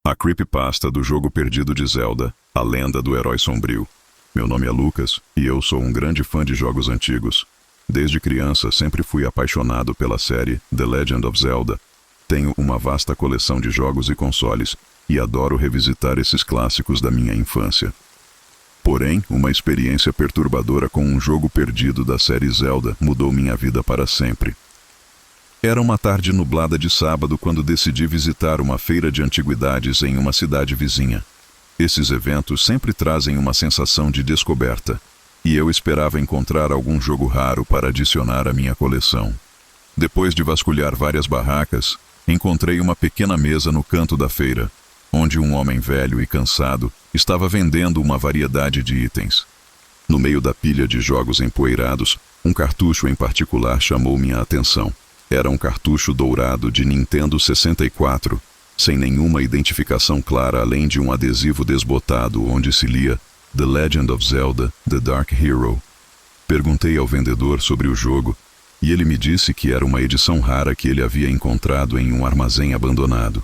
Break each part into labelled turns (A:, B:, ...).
A: A creepypasta do jogo perdido de Zelda, a lenda do herói sombrio. Meu nome é Lucas, e eu sou um grande fã de jogos antigos. Desde criança sempre fui apaixonado pela série The Legend of Zelda. Tenho uma vasta coleção de jogos e consoles, e adoro revisitar esses clássicos da minha infância. Porém, uma experiência perturbadora com um jogo perdido da série Zelda mudou minha vida para sempre. Era uma tarde nublada de sábado quando decidi visitar uma feira de antiguidades em uma cidade vizinha. Esses eventos sempre trazem uma sensação de descoberta, e eu esperava encontrar algum jogo raro para adicionar à minha coleção. Depois de vasculhar várias barracas, encontrei uma pequena mesa no canto da feira, onde um homem velho e cansado estava vendendo uma variedade de itens. No meio da pilha de jogos empoeirados, um cartucho em particular chamou minha atenção. Era um cartucho dourado de Nintendo 64, sem nenhuma identificação clara além de um adesivo desbotado onde se lia The Legend of Zelda: The Dark Hero. Perguntei ao vendedor sobre o jogo, e ele me disse que era uma edição rara que ele havia encontrado em um armazém abandonado.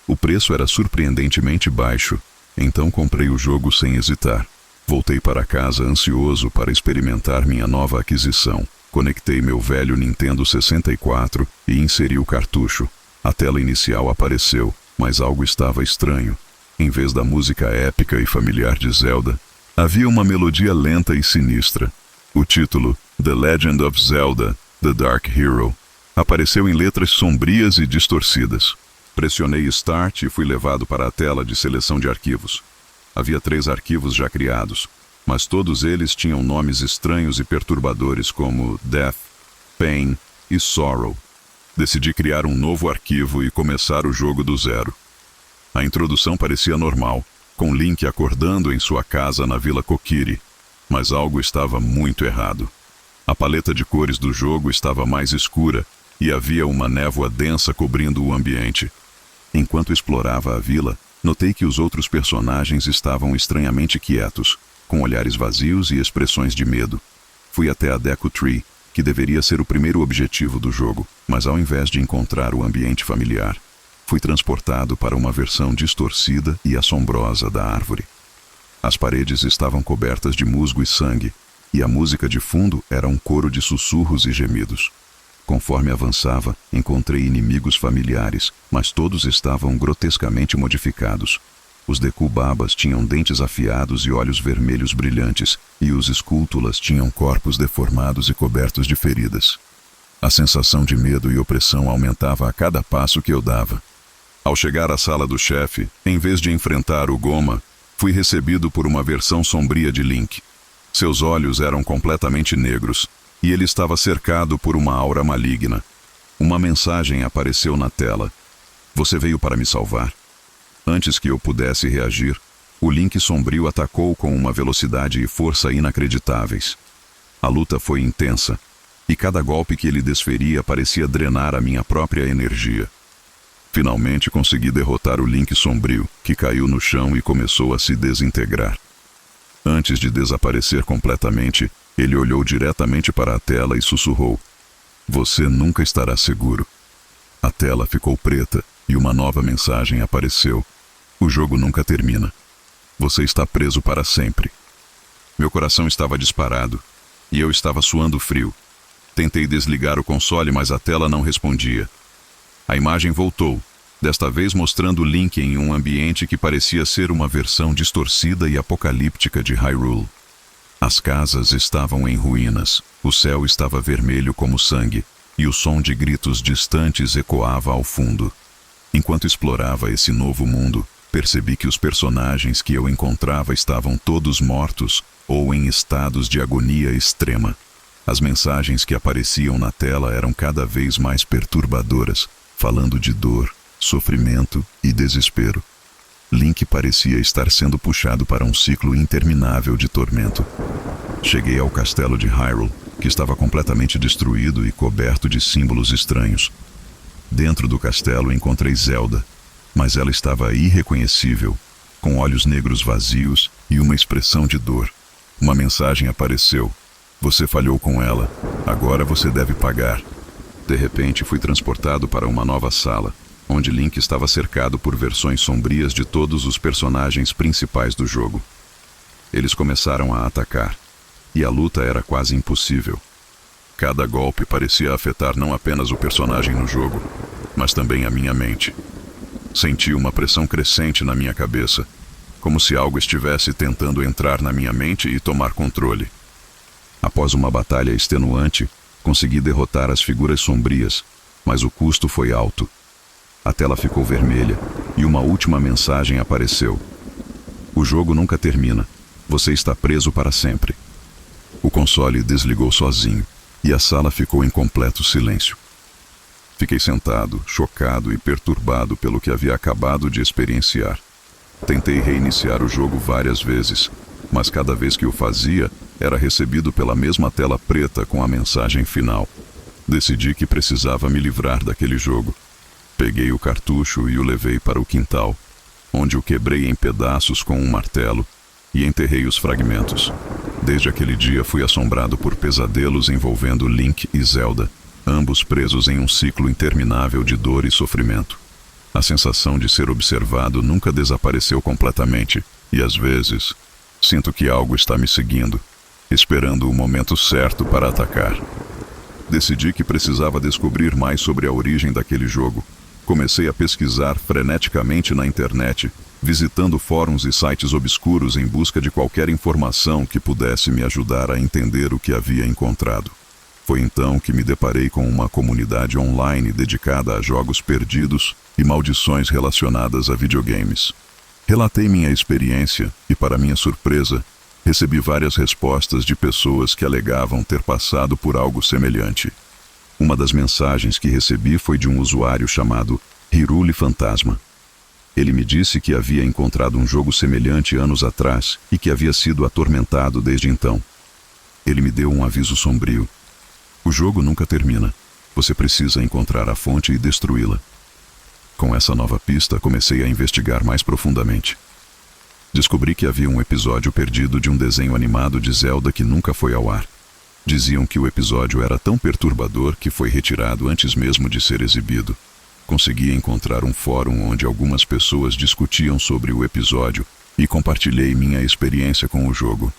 A: O preço era surpreendentemente baixo, então comprei o jogo sem hesitar. Voltei para casa ansioso para experimentar minha nova aquisição. Conectei meu velho Nintendo 64 e inseri o cartucho. A tela inicial apareceu, mas algo estava estranho. Em vez da música épica e familiar de Zelda, havia uma melodia lenta e sinistra. O título, The Legend of Zelda: The Dark Hero, apareceu em letras sombrias e distorcidas. Pressionei Start e fui levado para a tela de seleção de arquivos. Havia 3 arquivos já criados, mas todos eles tinham nomes estranhos e perturbadores como Death, Pain e Sorrow. Decidi criar um novo arquivo e começar o jogo do zero. A introdução parecia normal, com Link acordando em sua casa na Vila Kokiri, mas algo estava muito errado. A paleta de cores do jogo estava mais escura e havia uma névoa densa cobrindo o ambiente. Enquanto explorava a vila, notei que os outros personagens estavam estranhamente quietos, com olhares vazios e expressões de medo. Fui até a Deku Tree, que deveria ser o primeiro objetivo do jogo, mas ao invés de encontrar o ambiente familiar, fui transportado para uma versão distorcida e assombrosa da árvore. As paredes estavam cobertas de musgo e sangue, e a música de fundo era um coro de sussurros e gemidos. Conforme avançava, encontrei inimigos familiares, mas todos estavam grotescamente modificados. Os Deku-babas tinham dentes afiados e olhos vermelhos brilhantes, e os Skulltulas tinham corpos deformados e cobertos de feridas. A sensação de medo e opressão aumentava a cada passo que eu dava. Ao chegar à sala do chefe, em vez de enfrentar o Goma, fui recebido por uma versão sombria de Link. Seus olhos eram completamente negros, e ele estava cercado por uma aura maligna. Uma mensagem apareceu na tela. Você veio para me salvar. Antes que eu pudesse reagir, o Link sombrio atacou com uma velocidade e força inacreditáveis. A luta foi intensa, e cada golpe que ele desferia parecia drenar a minha própria energia. Finalmente consegui derrotar o Link sombrio, que caiu no chão e começou a se desintegrar. Antes de desaparecer completamente, ele olhou diretamente para a tela e sussurrou: Você nunca estará seguro. A tela ficou preta e uma nova mensagem apareceu. O jogo nunca termina. Você está preso para sempre. Meu coração estava disparado, e eu estava suando frio. Tentei desligar o console, mas a tela não respondia. A imagem voltou, desta vez mostrando Link em um ambiente que parecia ser uma versão distorcida e apocalíptica de Hyrule. As casas estavam em ruínas, o céu estava vermelho como sangue, e o som de gritos distantes ecoava ao fundo. Enquanto explorava esse novo mundo, percebi que os personagens que eu encontrava estavam todos mortos ou em estados de agonia extrema. As mensagens que apareciam na tela eram cada vez mais perturbadoras, falando de dor, sofrimento e desespero. Link parecia estar sendo puxado para um ciclo interminável de tormento. Cheguei ao castelo de Hyrule, que estava completamente destruído e coberto de símbolos estranhos. Dentro do castelo encontrei Zelda, mas ela estava irreconhecível, com olhos negros vazios e uma expressão de dor. Uma mensagem apareceu: Você falhou com ela, agora você deve pagar. De repente fui transportado para uma nova sala. onde Link estava cercado por versões sombrias de todos os personagens principais do jogo. Eles começaram a atacar, e a luta era quase impossível. Cada golpe parecia afetar não apenas o personagem no jogo, mas também a minha mente. Senti uma pressão crescente na minha cabeça, como se algo estivesse tentando entrar na minha mente e tomar controle. Após uma batalha extenuante, consegui derrotar as figuras sombrias, mas o custo foi alto. A tela ficou vermelha e uma última mensagem apareceu. O jogo nunca termina. Você está preso para sempre. O console desligou sozinho e a sala ficou em completo silêncio. Fiquei sentado, chocado e perturbado pelo que havia acabado de experienciar. Tentei reiniciar o jogo várias vezes, mas cada vez que o fazia, era recebido pela mesma tela preta com a mensagem final. Decidi que precisava me livrar daquele jogo. Peguei o cartucho e o levei para o quintal, onde o quebrei em pedaços com um martelo e enterrei os fragmentos. Desde aquele dia fui assombrado por pesadelos envolvendo Link e Zelda, ambos presos em um ciclo interminável de dor e sofrimento. A sensação de ser observado nunca desapareceu completamente, e às vezes, sinto que algo está me seguindo, esperando o momento certo para atacar. Decidi que precisava descobrir mais sobre a origem daquele jogo. Comecei a pesquisar freneticamente na internet, visitando fóruns e sites obscuros em busca de qualquer informação que pudesse me ajudar a entender o que havia encontrado. Foi então que me deparei com uma comunidade online dedicada a jogos perdidos e maldições relacionadas a videogames. Relatei minha experiência e, para minha surpresa, recebi várias respostas de pessoas que alegavam ter passado por algo semelhante. Uma das mensagens que recebi foi de um usuário chamado Hiruli Fantasma. Ele me disse que havia encontrado um jogo semelhante anos atrás e que havia sido atormentado desde então. Ele me deu um aviso sombrio. O jogo nunca termina. Você precisa encontrar a fonte e destruí-la. Com essa nova pista, comecei a investigar mais profundamente. Descobri que havia um episódio perdido de um desenho animado de Zelda que nunca foi ao ar. Diziam que o episódio era tão perturbador que foi retirado antes mesmo de ser exibido. Consegui encontrar um fórum onde algumas pessoas discutiam sobre o episódio e compartilhei minha experiência com o jogo.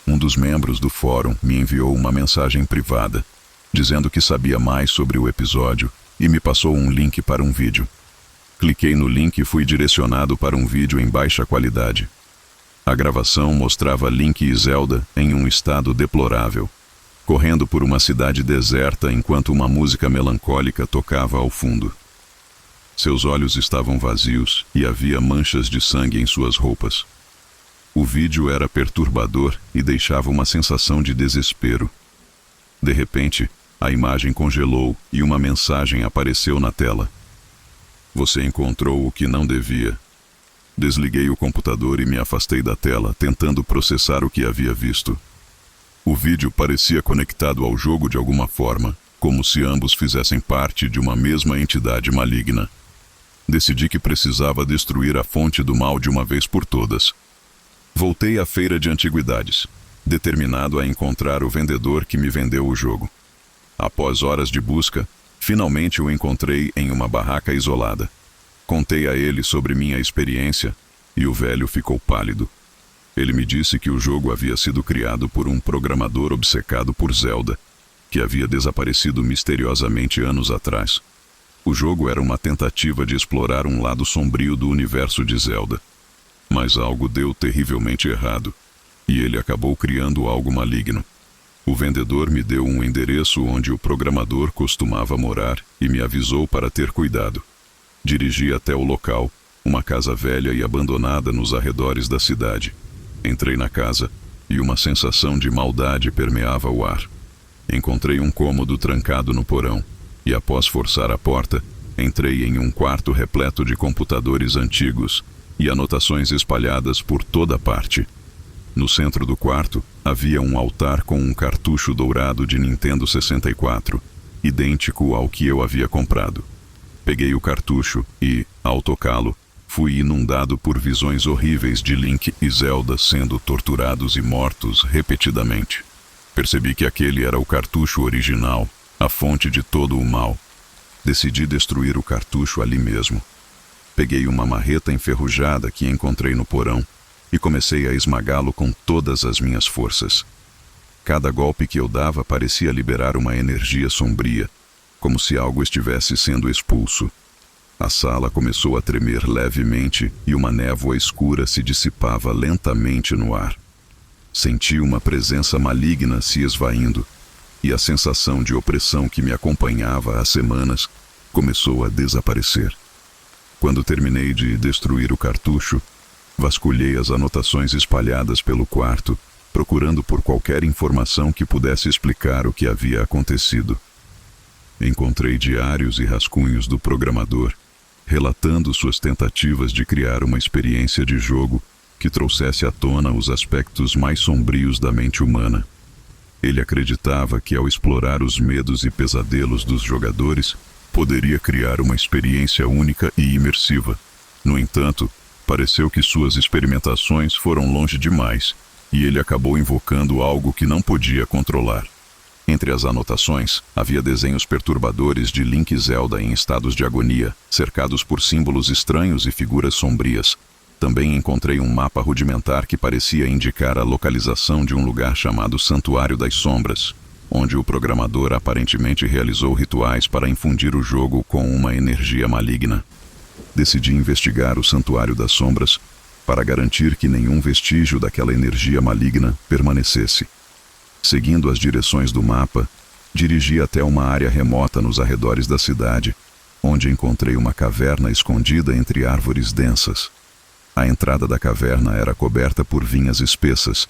A: Um dos membros do fórum me enviou uma mensagem privada, dizendo que sabia mais sobre o episódio e me passou um link para um vídeo. Cliquei no link e fui direcionado para um vídeo em baixa qualidade. A gravação mostrava Link e Zelda em um estado deplorável, correndo por uma cidade deserta enquanto uma música melancólica tocava ao fundo. Seus olhos estavam vazios e havia manchas de sangue em suas roupas. O vídeo era perturbador e deixava uma sensação de desespero. De repente, a imagem congelou e uma mensagem apareceu na tela. Você encontrou o que não devia. Desliguei o computador e me afastei da tela, tentando processar o que havia visto. O vídeo parecia conectado ao jogo de alguma forma, como se ambos fizessem parte de uma mesma entidade maligna. Decidi que precisava destruir a fonte do mal de uma vez por todas. Voltei à feira de antiguidades, determinado a encontrar o vendedor que me vendeu o jogo. Após horas de busca, finalmente o encontrei em uma barraca isolada. Contei a ele sobre minha experiência e o velho ficou pálido. Ele me disse que o jogo havia sido criado por um programador obcecado por Zelda, que havia desaparecido misteriosamente anos atrás. O jogo era uma tentativa de explorar um lado sombrio do universo de Zelda. Mas algo deu terrivelmente errado, e ele acabou criando algo maligno. O vendedor me deu um endereço onde o programador costumava morar e me avisou para ter cuidado. Dirigi até o local, uma casa velha e abandonada nos arredores da cidade. Entrei na casa e uma sensação de maldade permeava o ar. Encontrei um cômodo trancado no porão e, após forçar a porta, entrei em um quarto repleto de computadores antigos e anotações espalhadas por toda parte. No centro do quarto, havia um altar com um cartucho dourado de Nintendo 64, idêntico ao que eu havia comprado. Peguei o cartucho e, ao tocá-lo, fui inundado por visões horríveis de Link e Zelda sendo torturados e mortos repetidamente. Percebi que aquele era o cartucho original, a fonte de todo o mal. Decidi destruir o cartucho ali mesmo. Peguei uma marreta enferrujada que encontrei no porão e comecei a esmagá-lo com todas as minhas forças. Cada golpe que eu dava parecia liberar uma energia sombria, como se algo estivesse sendo expulso. A sala começou a tremer levemente e uma névoa escura se dissipava lentamente no ar. Senti uma presença maligna se esvaindo, e a sensação de opressão que me acompanhava há semanas começou a desaparecer. Quando terminei de destruir o cartucho, vasculhei as anotações espalhadas pelo quarto, procurando por qualquer informação que pudesse explicar o que havia acontecido. Encontrei diários e rascunhos do programador, relatando suas tentativas de criar uma experiência de jogo que trouxesse à tona os aspectos mais sombrios da mente humana. Ele acreditava que, ao explorar os medos e pesadelos dos jogadores, poderia criar uma experiência única e imersiva. No entanto, pareceu que suas experimentações foram longe demais, e ele acabou invocando algo que não podia controlar. Entre as anotações, havia desenhos perturbadores de Link e Zelda em estados de agonia, cercados por símbolos estranhos e figuras sombrias. Também encontrei um mapa rudimentar que parecia indicar a localização de um lugar chamado Santuário das Sombras, onde o programador aparentemente realizou rituais para infundir o jogo com uma energia maligna. Decidi investigar o Santuário das Sombras para garantir que nenhum vestígio daquela energia maligna permanecesse. Seguindo as direções do mapa, dirigi até uma área remota nos arredores da cidade, onde encontrei uma caverna escondida entre árvores densas. A entrada da caverna era coberta por vinhas espessas,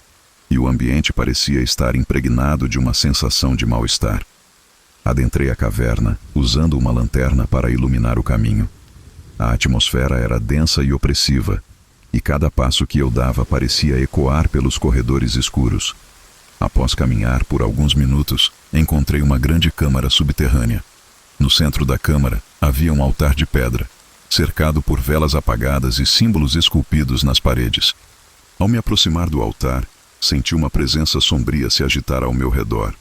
A: e o ambiente parecia estar impregnado de uma sensação de mal-estar. Adentrei a caverna, usando uma lanterna para iluminar o caminho. A atmosfera era densa e opressiva, e cada passo que eu dava parecia ecoar pelos corredores escuros. Após caminhar por alguns minutos, encontrei uma grande câmara subterrânea. No centro da câmara havia um altar de pedra, cercado por velas apagadas e símbolos esculpidos nas paredes. Ao me aproximar do altar, senti uma presença sombria se agitar ao meu redor.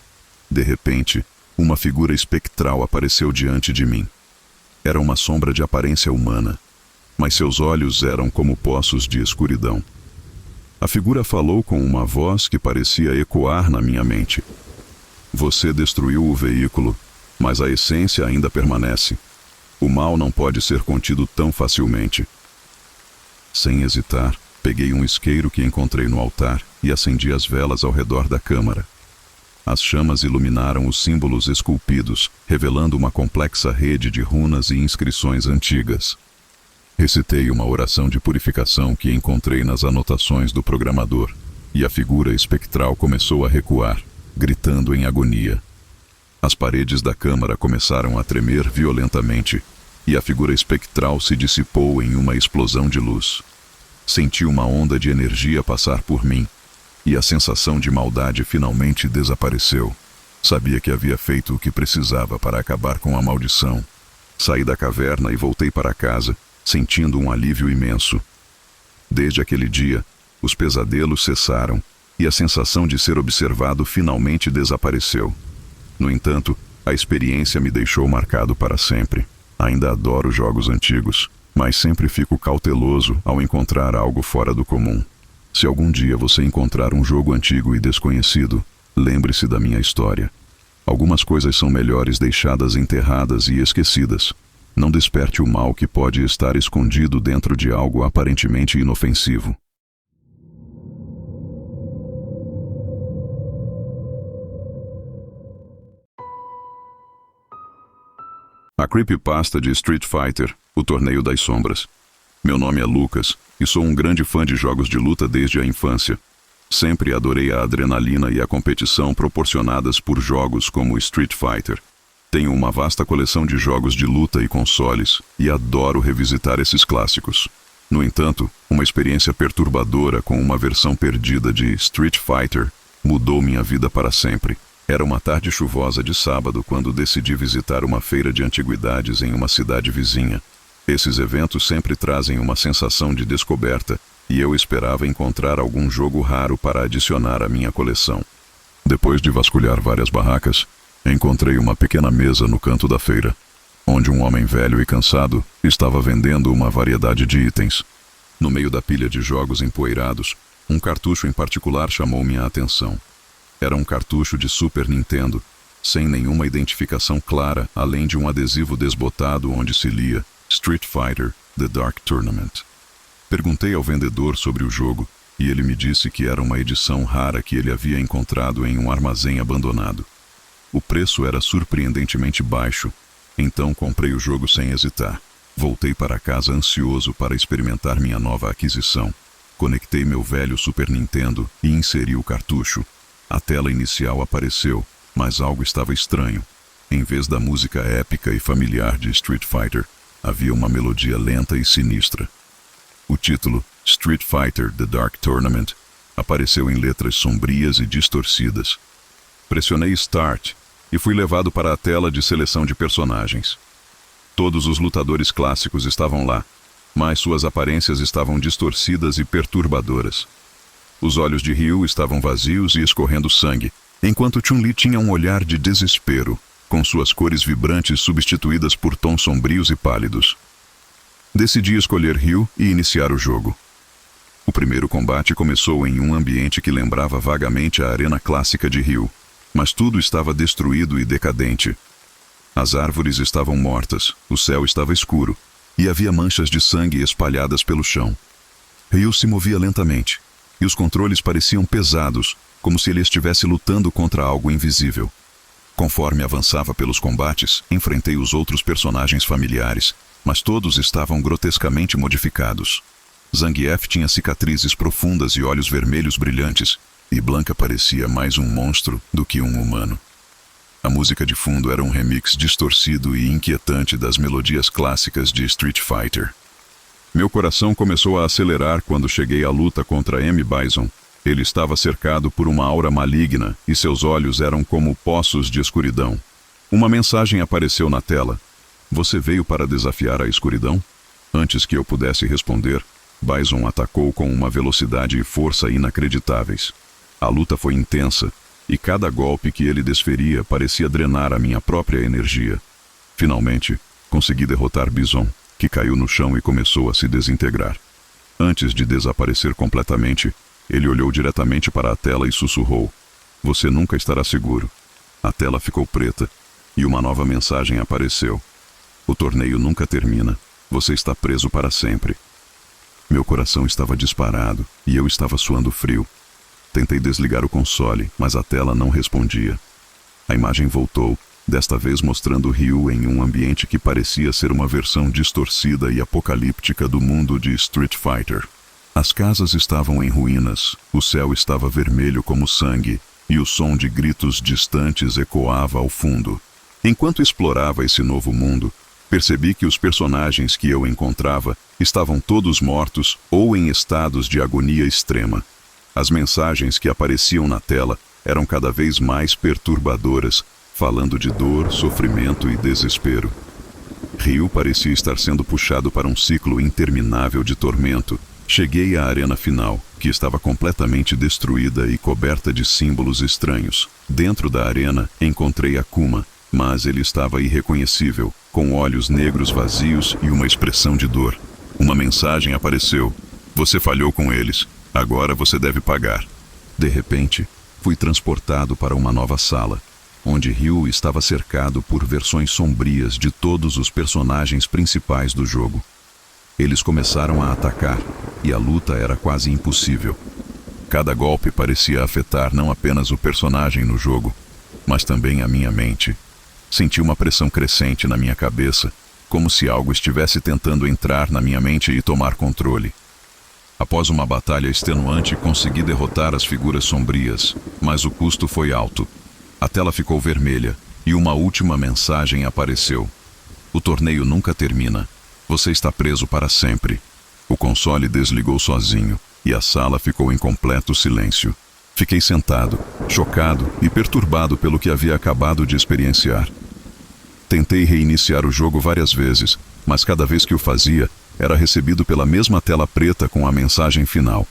A: De repente, uma figura espectral apareceu diante de mim. Era uma sombra de aparência humana, mas seus olhos eram como poços de escuridão. A figura falou com uma voz que parecia ecoar na minha mente. Você destruiu o veículo, mas a essência ainda permanece. O mal não pode ser contido tão facilmente. Sem hesitar, peguei um isqueiro que encontrei no altar e acendi as velas ao redor da câmara. As chamas iluminaram os símbolos esculpidos, revelando uma complexa rede de runas e inscrições antigas. Recitei uma oração de purificação que encontrei nas anotações do programador, e a figura espectral começou a recuar, gritando em agonia. As paredes da câmara começaram a tremer violentamente, e a figura espectral se dissipou em uma explosão de luz. Senti uma onda de energia passar por mim, e a sensação de maldade finalmente desapareceu. Sabia que havia feito o que precisava para acabar com a maldição. Saí da caverna e voltei para casa, sentindo um alívio imenso. Desde aquele dia, os pesadelos cessaram, e a sensação de ser observado finalmente desapareceu. No entanto, a experiência me deixou marcado para sempre. Ainda adoro jogos antigos, mas sempre fico cauteloso ao encontrar algo fora do comum. Se algum dia você encontrar um jogo antigo e desconhecido, lembre-se da minha história. Algumas coisas são melhores deixadas enterradas e esquecidas. Não desperte o mal que pode estar escondido dentro de algo aparentemente inofensivo. A creepypasta de Street Fighter, o Torneio das Sombras. Meu nome é Lucas, e sou um grande fã de jogos de luta desde a infância. Sempre adorei a adrenalina e a competição proporcionadas por jogos como Street Fighter. Tenho uma vasta coleção de jogos de luta e consoles, e adoro revisitar esses clássicos. No entanto, uma experiência perturbadora com uma versão perdida de Street Fighter mudou minha vida para sempre. Era uma tarde chuvosa de sábado quando decidi visitar uma feira de antiguidades em uma cidade vizinha. Esses eventos sempre trazem uma sensação de descoberta, e eu esperava encontrar algum jogo raro para adicionar à minha coleção. Depois de vasculhar várias barracas, encontrei uma pequena mesa no canto da feira. onde um homem velho e cansado estava vendendo uma variedade de itens. No meio da pilha de jogos empoeirados, um cartucho em particular chamou minha atenção. Era um cartucho de Super Nintendo, sem nenhuma identificação clara, além de um adesivo desbotado onde se lia Street Fighter: The Dark Tournament. Perguntei ao vendedor sobre o jogo e ele me disse que era uma edição rara que ele havia encontrado em um armazém abandonado. O preço era surpreendentemente baixo, então comprei o jogo sem hesitar. Voltei para casa ansioso para experimentar minha nova aquisição. Conectei meu velho Super Nintendo e inseri o cartucho. A tela inicial apareceu, mas algo estava estranho. Em vez da música épica e familiar de Street Fighter, havia uma melodia lenta e sinistra. O título, Street Fighter: The Dark Tournament, apareceu em letras sombrias e distorcidas. Pressionei Start e fui levado para a tela de seleção de personagens. Todos os lutadores clássicos estavam lá, mas suas aparências estavam distorcidas e perturbadoras. Os olhos de Ryu estavam vazios e escorrendo sangue, enquanto Chun-Li tinha um olhar de desespero, com suas cores vibrantes substituídas por tons sombrios e pálidos. Decidi escolher Ryu e iniciar o jogo. O primeiro combate começou em um ambiente que lembrava vagamente a arena clássica de Ryu, mas tudo estava destruído e decadente. As árvores estavam mortas, o céu estava escuro, e havia manchas de sangue espalhadas pelo chão. Ryu se movia lentamente, e os controles pareciam pesados, como se ele estivesse lutando contra algo invisível. Conforme avançava pelos combates, enfrentei os outros personagens familiares, mas todos estavam grotescamente modificados. Zangief tinha cicatrizes profundas e olhos vermelhos brilhantes, e Blanka parecia mais um monstro do que um humano. A música de fundo era um remix distorcido e inquietante das melodias clássicas de Street Fighter. Meu coração começou a acelerar quando cheguei à luta contra M. Bison. Ele estava cercado por uma aura maligna e seus olhos eram como poços de escuridão. Uma mensagem apareceu na tela. Você veio para desafiar a escuridão? Antes que eu pudesse responder, Bison atacou com uma velocidade e força inacreditáveis. A luta foi intensa, e cada golpe que ele desferia parecia drenar a minha própria energia. Finalmente, consegui derrotar Bison, que caiu no chão e começou a se desintegrar. Antes de desaparecer completamente, ele olhou diretamente para a tela e sussurrou: "Você nunca estará seguro." A tela ficou preta, e uma nova mensagem apareceu: "O torneio nunca termina. Você está preso para sempre." Meu coração estava disparado, e eu estava suando frio. Tentei desligar o console, mas a tela não respondia. A imagem voltou, desta vez mostrando Ryu em um ambiente que parecia ser uma versão distorcida e apocalíptica do mundo de Street Fighter. As casas estavam em ruínas, o céu estava vermelho como sangue, e o som de gritos distantes ecoava ao fundo. Enquanto explorava esse novo mundo, percebi que os personagens que eu encontrava estavam todos mortos ou em estados de agonia extrema. As mensagens que apareciam na tela eram cada vez mais perturbadoras, falando de dor, sofrimento e desespero. Ryu parecia estar sendo puxado para um ciclo interminável de tormento. Cheguei à arena final, que estava completamente destruída e coberta de símbolos estranhos. Dentro da arena, encontrei Akuma, mas ele estava irreconhecível, com olhos negros vazios e uma expressão de dor. Uma mensagem apareceu: "Você falhou com eles. Agora você deve pagar." De repente, fui transportado para uma nova sala, onde Ryu estava cercado por versões sombrias de todos os personagens principais do jogo. Eles começaram a atacar, e a luta era quase impossível. Cada golpe parecia afetar não apenas o personagem no jogo, mas também a minha mente. Senti uma pressão crescente na minha cabeça, como se algo estivesse tentando entrar na minha mente e tomar controle. Após uma batalha extenuante, consegui derrotar as figuras sombrias, mas o custo foi alto. A tela ficou vermelha, e uma última mensagem apareceu: "O torneio nunca termina. Você está preso para sempre." O console desligou sozinho, e a sala ficou em completo silêncio. Fiquei sentado, chocado e perturbado pelo que havia acabado de experienciar. Tentei reiniciar o jogo várias vezes, mas cada vez que o fazia, era recebido pela mesma tela preta com a mensagem final.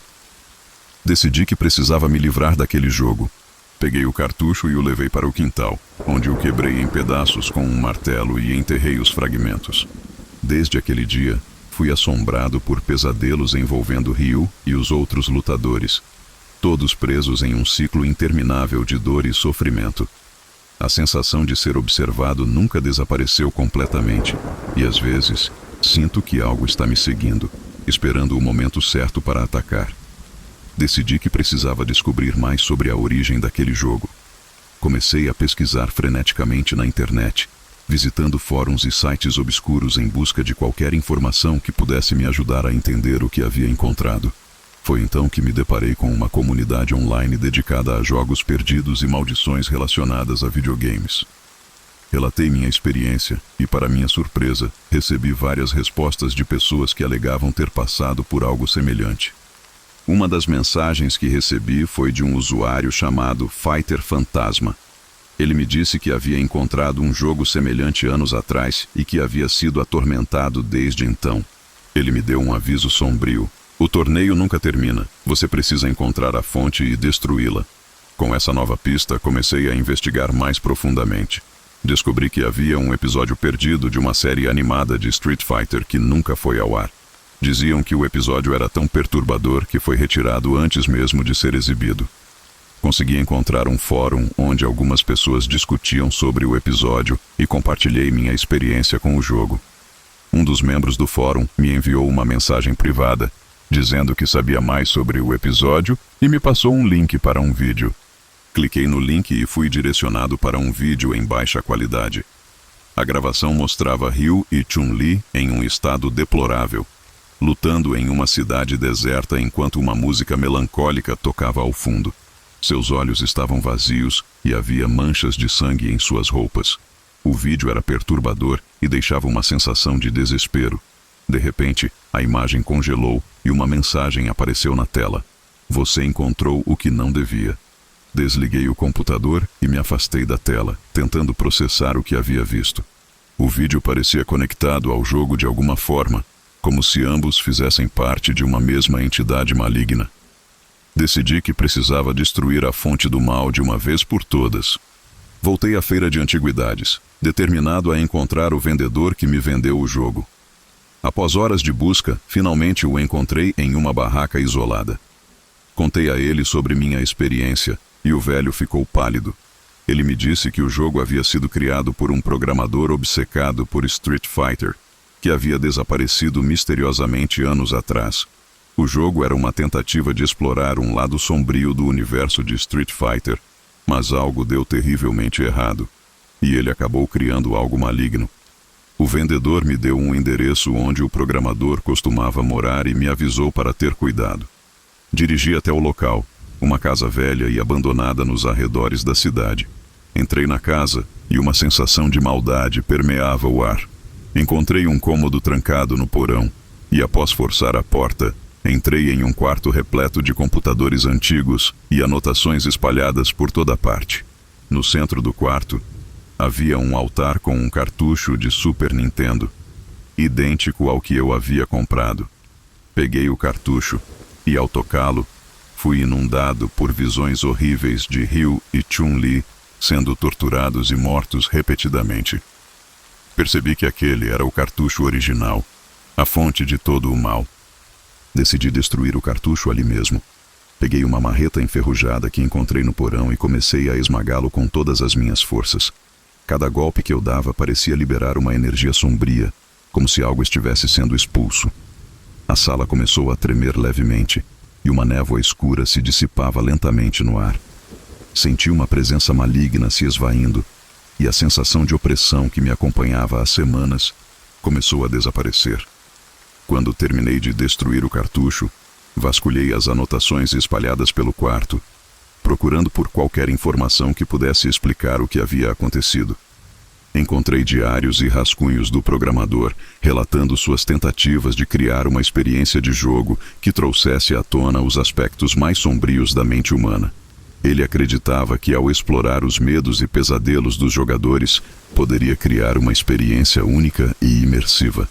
A: Decidi que precisava me livrar daquele jogo. Peguei o cartucho e o levei para o quintal, onde o quebrei em pedaços com um martelo e enterrei os fragmentos. Desde aquele dia, fui assombrado por pesadelos envolvendo Ryu e os outros lutadores, todos presos em um ciclo interminável de dor e sofrimento. A sensação de ser observado nunca desapareceu completamente, e às vezes, sinto que algo está me seguindo, esperando o momento certo para atacar. Decidi que precisava descobrir mais sobre a origem daquele jogo. Comecei a pesquisar freneticamente na internet, visitando fóruns e sites obscuros em busca de qualquer informação que pudesse me ajudar a entender o que havia encontrado. Foi então que me deparei com uma comunidade online dedicada a jogos perdidos e maldições relacionadas a videogames. Relatei minha experiência e, para minha surpresa, recebi várias respostas de pessoas que alegavam ter passado por algo semelhante. Uma das mensagens que recebi foi de um usuário chamado Fighter Fantasma. Ele me disse que havia encontrado um jogo semelhante anos atrás e que havia sido atormentado desde então. Ele me deu um aviso sombrio. O torneio nunca termina. Você precisa encontrar a fonte e destruí-la. Com essa nova pista, comecei a investigar mais profundamente. Descobri que havia um episódio perdido de uma série animada de Street Fighter que nunca foi ao ar. Diziam que o episódio era tão perturbador que foi retirado antes mesmo de ser exibido. Consegui encontrar um fórum onde algumas pessoas discutiam sobre o episódio e compartilhei minha experiência com o jogo. Um dos membros do fórum me enviou uma mensagem privada, dizendo que sabia mais sobre o episódio e me passou um link para um vídeo. Cliquei no link e fui direcionado para um vídeo em baixa qualidade. A gravação mostrava Ryu e Chun-Li em um estado deplorável, lutando em uma cidade deserta enquanto uma música melancólica tocava ao fundo. Seus olhos estavam vazios e havia manchas de sangue em suas roupas. O vídeo era perturbador e deixava uma sensação de desespero. De repente, a imagem congelou e uma mensagem apareceu na tela. Você encontrou o que não devia. Desliguei o computador e me afastei da tela, tentando processar o que havia visto. O vídeo parecia conectado ao jogo de alguma forma, como se ambos fizessem parte de uma mesma entidade maligna. Decidi que precisava destruir a fonte do mal de uma vez por todas. Voltei à feira de antiguidades, determinado a encontrar o vendedor que me vendeu o jogo. Após horas de busca, finalmente o encontrei em uma barraca isolada. Contei a ele sobre minha experiência e o velho ficou pálido. Ele me disse que o jogo havia sido criado por um programador obcecado por Street Fighter, que havia desaparecido misteriosamente anos atrás. O jogo era uma tentativa de explorar um lado sombrio do universo de Street Fighter, mas algo deu terrivelmente errado, e ele acabou criando algo maligno. O vendedor me deu um endereço onde o programador costumava morar e me avisou para ter cuidado. Dirigi até o local, uma casa velha e abandonada nos arredores da cidade. Entrei na casa e uma sensação de maldade permeava o ar. Encontrei um cômodo trancado no porão e, após forçar a porta, entrei em um quarto repleto de computadores antigos e anotações espalhadas por toda parte. No centro do quarto, havia um altar com um cartucho de Super Nintendo, idêntico ao que eu havia comprado. Peguei o cartucho e, ao tocá-lo, fui inundado por visões horríveis de Ryu e Chun-Li sendo torturados e mortos repetidamente. Percebi que aquele era o cartucho original, a fonte de todo o mal. Decidi destruir o cartucho ali mesmo. Peguei uma marreta enferrujada que encontrei no porão e comecei a esmagá-lo com todas as minhas forças. Cada golpe que eu dava parecia liberar uma energia sombria, como se algo estivesse sendo expulso. A sala começou a tremer levemente, e uma névoa escura se dissipava lentamente no ar. Senti uma presença maligna se esvaindo, e a sensação de opressão que me acompanhava há semanas começou a desaparecer. Quando terminei de destruir o cartucho, vasculhei as anotações espalhadas pelo quarto, procurando por qualquer informação que pudesse explicar o que havia acontecido. Encontrei diários e rascunhos do programador, relatando suas tentativas de criar uma experiência de jogo que trouxesse à tona os aspectos mais sombrios da mente humana. Ele acreditava que, ao explorar os medos e pesadelos dos jogadores, poderia criar uma experiência única e imersiva.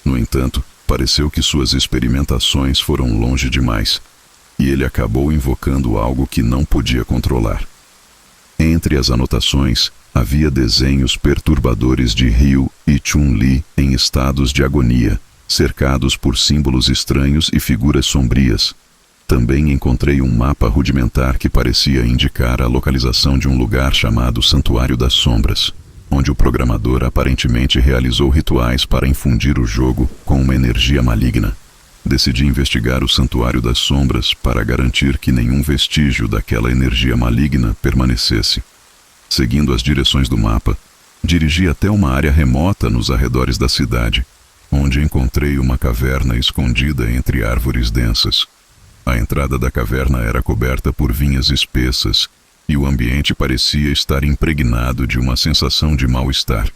A: No entanto, pareceu que suas experimentações foram longe demais, e ele acabou invocando algo que não podia controlar. Entre as anotações, havia desenhos perturbadores de Ryu e Chun-Li em estados de agonia, cercados por símbolos estranhos e figuras sombrias. Também encontrei um mapa rudimentar que parecia indicar a localização de um lugar chamado Santuário das Sombras, onde o programador aparentemente realizou rituais para infundir o jogo com uma energia maligna. Decidi investigar o Santuário das Sombras para garantir que nenhum vestígio daquela energia maligna permanecesse. Seguindo as direções do mapa, dirigi até uma área remota nos arredores da cidade, onde encontrei uma caverna escondida entre árvores densas. A entrada da caverna era coberta por vinhas espessas e o ambiente parecia estar impregnado de uma sensação de mal-estar.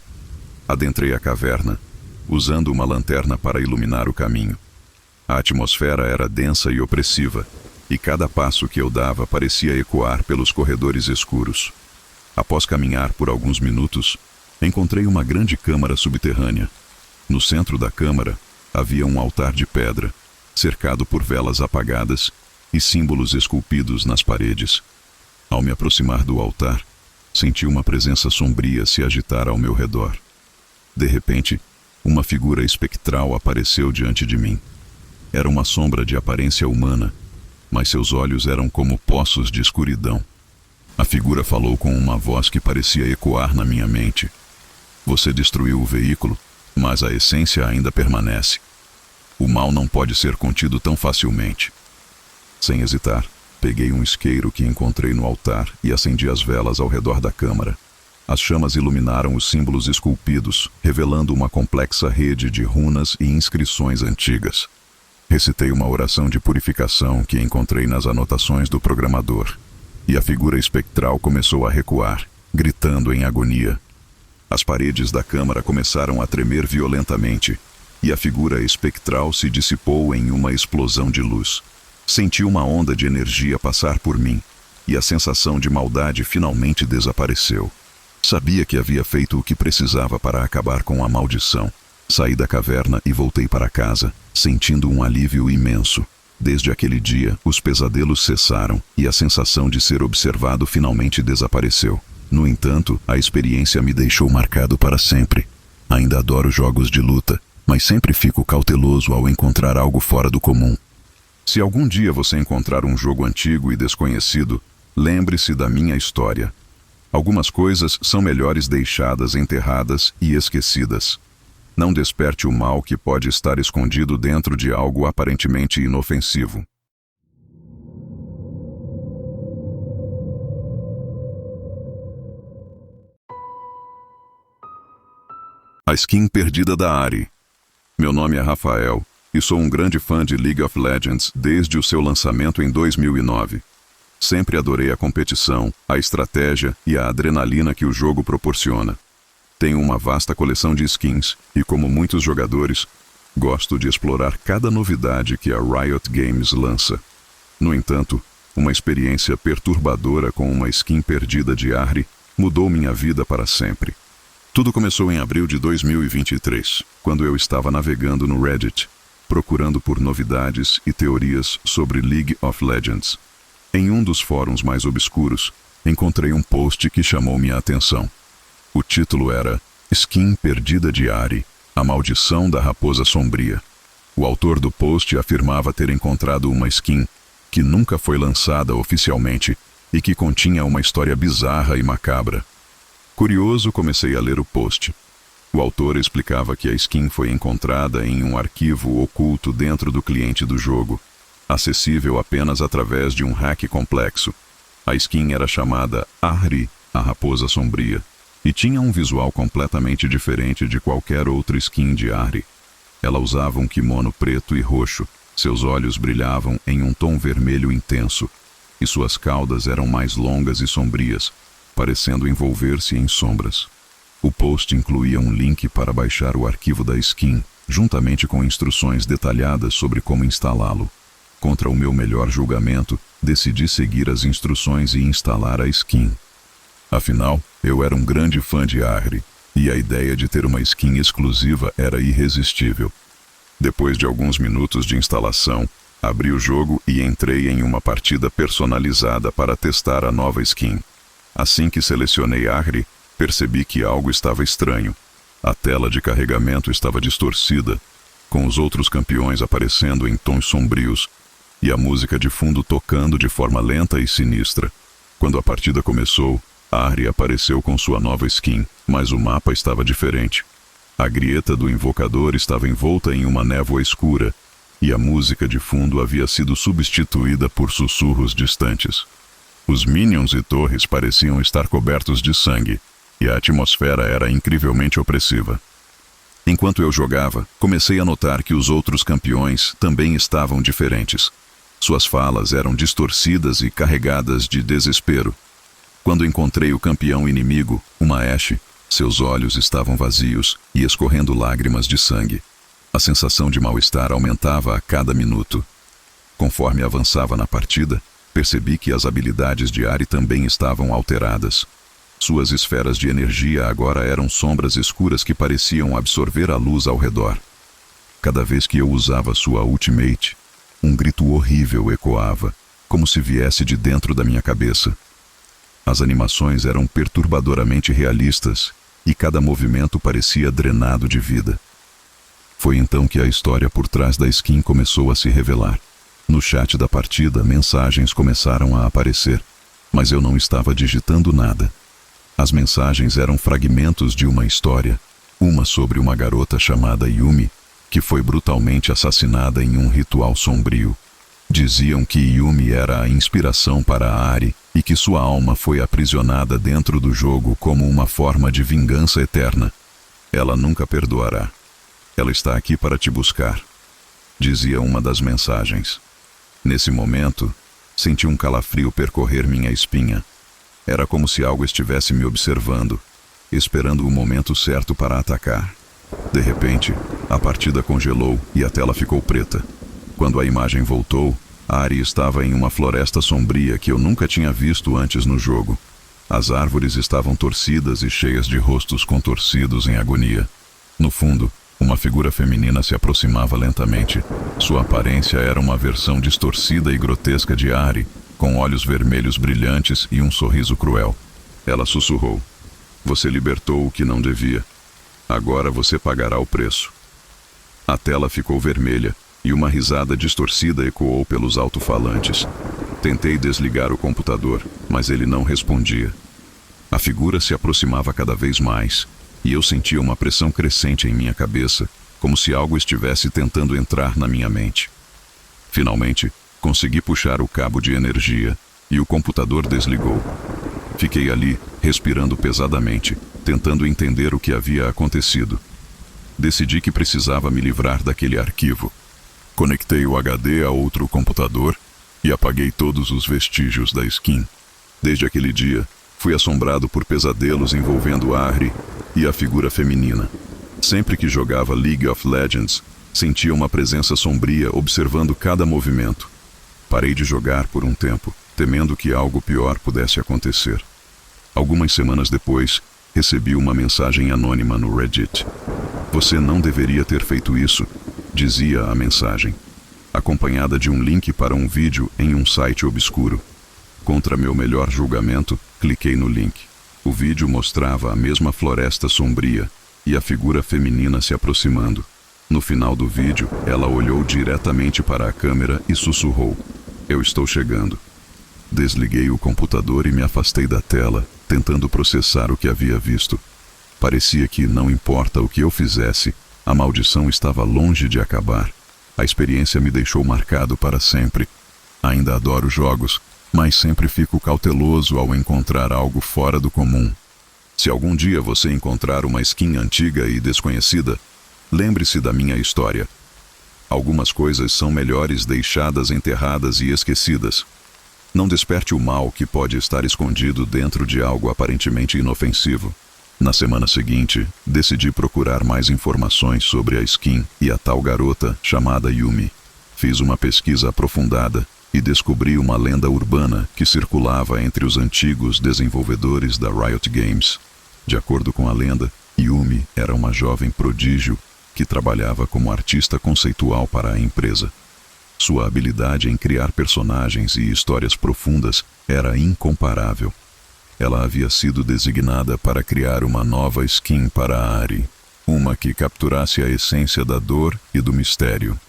A: Adentrei a caverna, usando uma lanterna para iluminar o caminho. A atmosfera era densa e opressiva, e cada passo que eu dava parecia ecoar pelos corredores escuros. Após caminhar por alguns minutos, encontrei uma grande câmara subterrânea. No centro da câmara havia um altar de pedra, cercado por velas apagadas e símbolos esculpidos nas paredes. Ao me aproximar do altar, senti uma presença sombria se agitar ao meu redor. De repente, uma figura espectral apareceu diante de mim. Era uma sombra de aparência humana, mas seus olhos eram como poços de escuridão. A figura falou com uma voz que parecia ecoar na minha mente. Você destruiu o veículo, mas a essência ainda permanece. O mal não pode ser contido tão facilmente. Sem hesitar, peguei um isqueiro que encontrei no altar e acendi as velas ao redor da câmara. As chamas iluminaram os símbolos esculpidos, revelando uma complexa rede de runas e inscrições antigas. Recitei uma oração de purificação que encontrei nas anotações do programador, e a figura espectral começou a recuar, gritando em agonia. As paredes da câmara começaram a tremer violentamente, e a figura espectral se dissipou em uma explosão de luz. Senti uma onda de energia passar por mim, e a sensação de maldade finalmente desapareceu. Sabia que havia feito o que precisava para acabar com a maldição. Saí da caverna e voltei para casa, sentindo um alívio imenso. Desde aquele dia, os pesadelos cessaram e a sensação de ser observado finalmente desapareceu. No entanto, a experiência me deixou marcado para sempre. Ainda adoro jogos de luta, mas sempre fico cauteloso ao encontrar algo fora do comum. Se algum dia você encontrar um jogo antigo e desconhecido, lembre-se da minha história. Algumas coisas são melhores deixadas enterradas e esquecidas. Não desperte o mal que pode estar escondido dentro de algo aparentemente inofensivo. A skin perdida da Ahri. Meu nome é Rafael e sou um grande fã de League of Legends desde o seu lançamento em 2009. Sempre adorei a competição, a estratégia e a adrenalina que o jogo proporciona. Tenho uma vasta coleção de skins e, como muitos jogadores, gosto de explorar cada novidade que a Riot Games lança. No entanto, uma experiência perturbadora com uma skin perdida de Ahri mudou minha vida para sempre. Tudo começou em abril de 2023, quando eu estava navegando no Reddit, procurando por novidades e teorias sobre League of Legends. Em um dos fóruns mais obscuros, encontrei um post que chamou minha atenção. O título era Skin Perdida de Ahri, a maldição da raposa sombria. O autor do post afirmava ter encontrado uma skin que nunca foi lançada oficialmente e que continha uma história bizarra e macabra. Curioso, comecei a ler o post. O autor explicava que a skin foi encontrada em um arquivo oculto dentro do cliente do jogo, acessível apenas através de um hack complexo. A skin era chamada Ahri, a raposa sombria, e tinha um visual completamente diferente de qualquer outra skin de Ahri. Ela usava um kimono preto e roxo, seus olhos brilhavam em um tom vermelho intenso, e suas caudas eram mais longas e sombrias, parecendo envolver-se em sombras. O post incluía um link para baixar o arquivo da skin, juntamente com instruções detalhadas sobre como instalá-lo. Contra o meu melhor julgamento, decidi seguir as instruções e instalar a skin. Afinal, eu era um grande fã de Ahri, e a ideia de ter uma skin exclusiva era irresistível. Depois de alguns minutos de instalação, abri o jogo e entrei em uma partida personalizada para testar a nova skin. Assim que selecionei Ahri, percebi que algo estava estranho. A tela de carregamento estava distorcida, com os outros campeões aparecendo em tons sombrios, e a música de fundo tocando de forma lenta e sinistra. Quando a partida começou, Ahri apareceu com sua nova skin, mas o mapa estava diferente. A grieta do invocador estava envolta em uma névoa escura, e a música de fundo havia sido substituída por sussurros distantes. Os minions e torres pareciam estar cobertos de sangue, e a atmosfera era incrivelmente opressiva. Enquanto eu jogava, comecei a notar que os outros campeões também estavam diferentes. Suas falas eram distorcidas e carregadas de desespero. Quando encontrei o campeão inimigo, uma Ashe, seus olhos estavam vazios e escorrendo lágrimas de sangue. A sensação de mal-estar aumentava a cada minuto. Conforme avançava na partida, percebi que as habilidades de Ahri também estavam alteradas. Suas esferas de energia agora eram sombras escuras que pareciam absorver a luz ao redor. Cada vez que eu usava sua ultimate, um grito horrível ecoava, como se viesse de dentro da minha cabeça. As animações eram perturbadoramente realistas e cada movimento parecia drenado de vida. Foi então que a história por trás da skin começou a se revelar. No chat da partida, mensagens começaram a aparecer, mas eu não estava digitando nada. As mensagens eram fragmentos de uma história, uma sobre uma garota chamada Yumi, que foi brutalmente assassinada em um ritual sombrio. Diziam que Yumi era a inspiração para Ahri e que sua alma foi aprisionada dentro do jogo como uma forma de vingança eterna. Ela nunca perdoará. Ela está aqui para te buscar, dizia uma das mensagens. Nesse momento, senti um calafrio percorrer minha espinha. Era como se algo estivesse me observando, esperando o momento certo para atacar. De repente, a partida congelou e a tela ficou preta. Quando a imagem voltou, Ahri estava em uma floresta sombria que eu nunca tinha visto antes no jogo. As árvores estavam torcidas e cheias de rostos contorcidos em agonia. No fundo, uma figura feminina se aproximava lentamente. Sua aparência era uma versão distorcida e grotesca de Ahri, com olhos vermelhos brilhantes e um sorriso cruel. Ela sussurrou: "Você libertou o que não devia. Agora você pagará o preço." A tela ficou vermelha e uma risada distorcida ecoou pelos alto-falantes. Tentei desligar o computador, mas ele não respondia. A figura se aproximava cada vez mais, e eu sentia uma pressão crescente em minha cabeça, como se algo estivesse tentando entrar na minha mente. Finalmente, consegui puxar o cabo de energia, e o computador desligou. Fiquei ali, respirando pesadamente, tentando entender o que havia acontecido. Decidi que precisava me livrar daquele arquivo. Conectei o HD a outro computador e apaguei todos os vestígios da skin. Desde aquele dia, fui assombrado por pesadelos envolvendo Ahri e a figura feminina. Sempre que jogava League of Legends, sentia uma presença sombria observando cada movimento. Parei de jogar por um tempo, temendo que algo pior pudesse acontecer. Algumas semanas depois, recebi uma mensagem anônima no Reddit. "Você não deveria ter feito isso", dizia a mensagem, acompanhada de um link para um vídeo em um site obscuro. Contra meu melhor julgamento, cliquei no link. O vídeo mostrava a mesma floresta sombria e a figura feminina se aproximando. No final do vídeo, ela olhou diretamente para a câmera e sussurrou: "Eu estou chegando." Desliguei o computador e me afastei da tela, tentando processar o que havia visto. Parecia que, não importa o que eu fizesse, a maldição estava longe de acabar. A experiência me deixou marcado para sempre. Ainda adoro jogos, mas sempre fico cauteloso ao encontrar algo fora do comum. Se algum dia você encontrar uma skin antiga e desconhecida, lembre-se da minha história. Algumas coisas são melhores deixadas enterradas e esquecidas. Não desperte o mal que pode estar escondido dentro de algo aparentemente inofensivo. Na semana seguinte, decidi procurar mais informações sobre a skin e a tal garota chamada Yumi. Fiz uma pesquisa aprofundada e descobri uma lenda urbana que circulava entre os antigos desenvolvedores da Riot Games. De acordo com a lenda, Yumi era uma jovem prodígio que trabalhava como artista conceitual para a empresa. Sua habilidade em criar personagens e histórias profundas era incomparável. Ela havia sido designada para criar uma nova skin para a Ari, uma que capturasse a essência da dor e do mistério.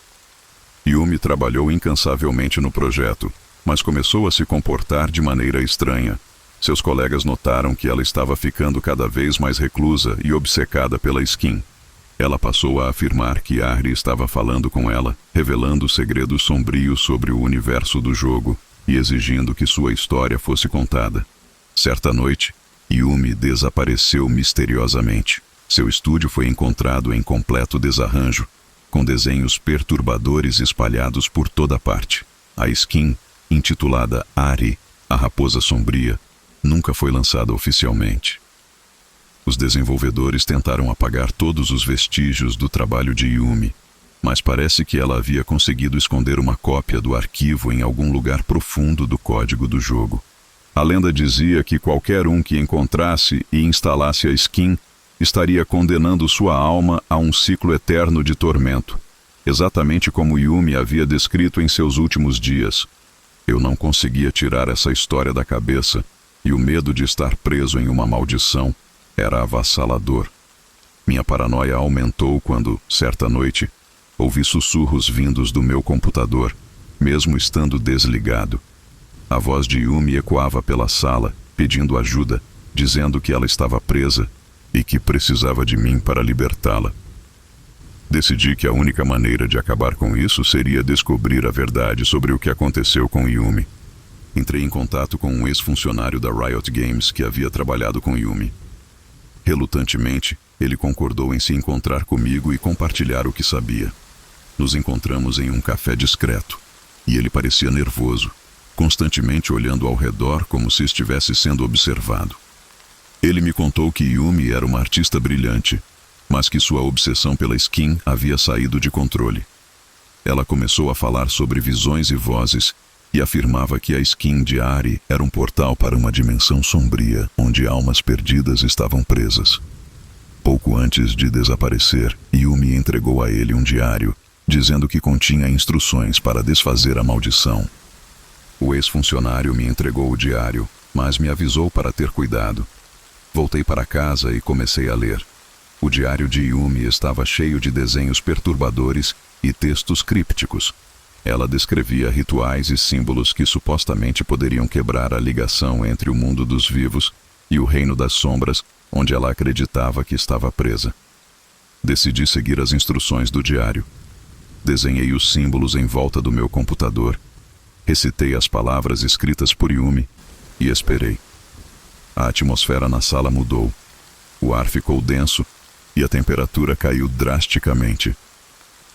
A: Yumi trabalhou incansavelmente no projeto, mas começou a se comportar de maneira estranha. Seus colegas notaram que ela estava ficando cada vez mais reclusa e obcecada pela skin. Ela passou a afirmar que Ari estava falando com ela, revelando segredos sombrios sobre o universo do jogo e exigindo que sua história fosse contada. Certa noite, Yumi desapareceu misteriosamente. Seu estúdio foi encontrado em completo desarranjo, com desenhos perturbadores espalhados por toda parte. A skin, intitulada Ari, a Raposa Sombria, nunca foi lançada oficialmente. Os desenvolvedores tentaram apagar todos os vestígios do trabalho de Yumi, mas parece que ela havia conseguido esconder uma cópia do arquivo em algum lugar profundo do código do jogo. A lenda dizia que qualquer um que encontrasse e instalasse a skin estaria condenando sua alma a um ciclo eterno de tormento, exatamente como Yumi havia descrito em seus últimos dias. Eu não conseguia tirar essa história da cabeça, e o medo de estar preso em uma maldição era avassalador. Minha paranoia aumentou quando, certa noite, ouvi sussurros vindos do meu computador, mesmo estando desligado. A voz de Yumi ecoava pela sala, pedindo ajuda, dizendo que ela estava presa e que precisava de mim para libertá-la. Decidi que a única maneira de acabar com isso seria descobrir a verdade sobre o que aconteceu com Yumi. Entrei em contato com um ex-funcionário da Riot Games que havia trabalhado com Yumi. Relutantemente, ele concordou em se encontrar comigo e compartilhar o que sabia. Nos encontramos em um café discreto, e ele parecia nervoso, constantemente olhando ao redor como se estivesse sendo observado. Ele me contou que Yumi era uma artista brilhante, mas que sua obsessão pela skin havia saído de controle. Ela começou a falar sobre visões e vozes e afirmava que a skin de Ari era um portal para uma dimensão sombria onde almas perdidas estavam presas. Pouco antes de desaparecer, Yumi entregou a ele um diário, dizendo que continha instruções para desfazer a maldição. O ex-funcionário me entregou o diário, mas me avisou para ter cuidado. Voltei para casa e comecei a ler. O diário de Yumi estava cheio de desenhos perturbadores e textos crípticos. Ela descrevia rituais e símbolos que supostamente poderiam quebrar a ligação entre o mundo dos vivos e o reino das sombras, onde ela acreditava que estava presa. Decidi seguir as instruções do diário. Desenhei os símbolos em volta do meu computador, recitei as palavras escritas por Yumi e esperei. A atmosfera na sala mudou. O ar ficou denso e a temperatura caiu drasticamente.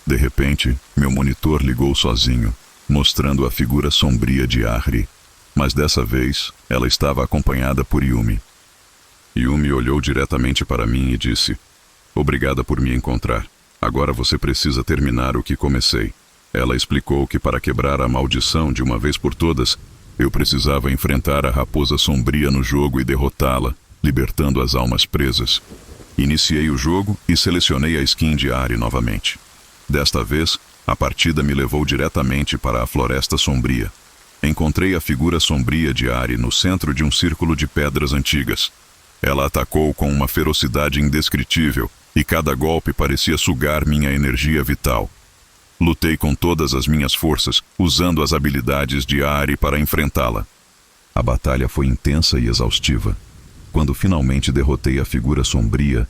A: De repente, meu monitor ligou sozinho, mostrando a figura sombria de Ari, mas dessa vez ela estava acompanhada por Yumi. Yumi olhou diretamente para mim e disse: "Obrigada por me encontrar. Agora você precisa terminar o que comecei." Ela explicou que para quebrar a maldição de uma vez por todas, eu precisava enfrentar a Raposa Sombria no jogo e derrotá-la, libertando as almas presas. Iniciei o jogo e selecionei a skin de Ari novamente. Desta vez, a partida me levou diretamente para a Floresta Sombria. Encontrei a figura sombria de Ari no centro de um círculo de pedras antigas. Ela atacou com uma ferocidade indescritível e cada golpe parecia sugar minha energia vital. Lutei com todas as minhas forças, usando as habilidades de Ari para enfrentá-la. A batalha foi intensa e exaustiva. Quando finalmente derrotei a figura sombria,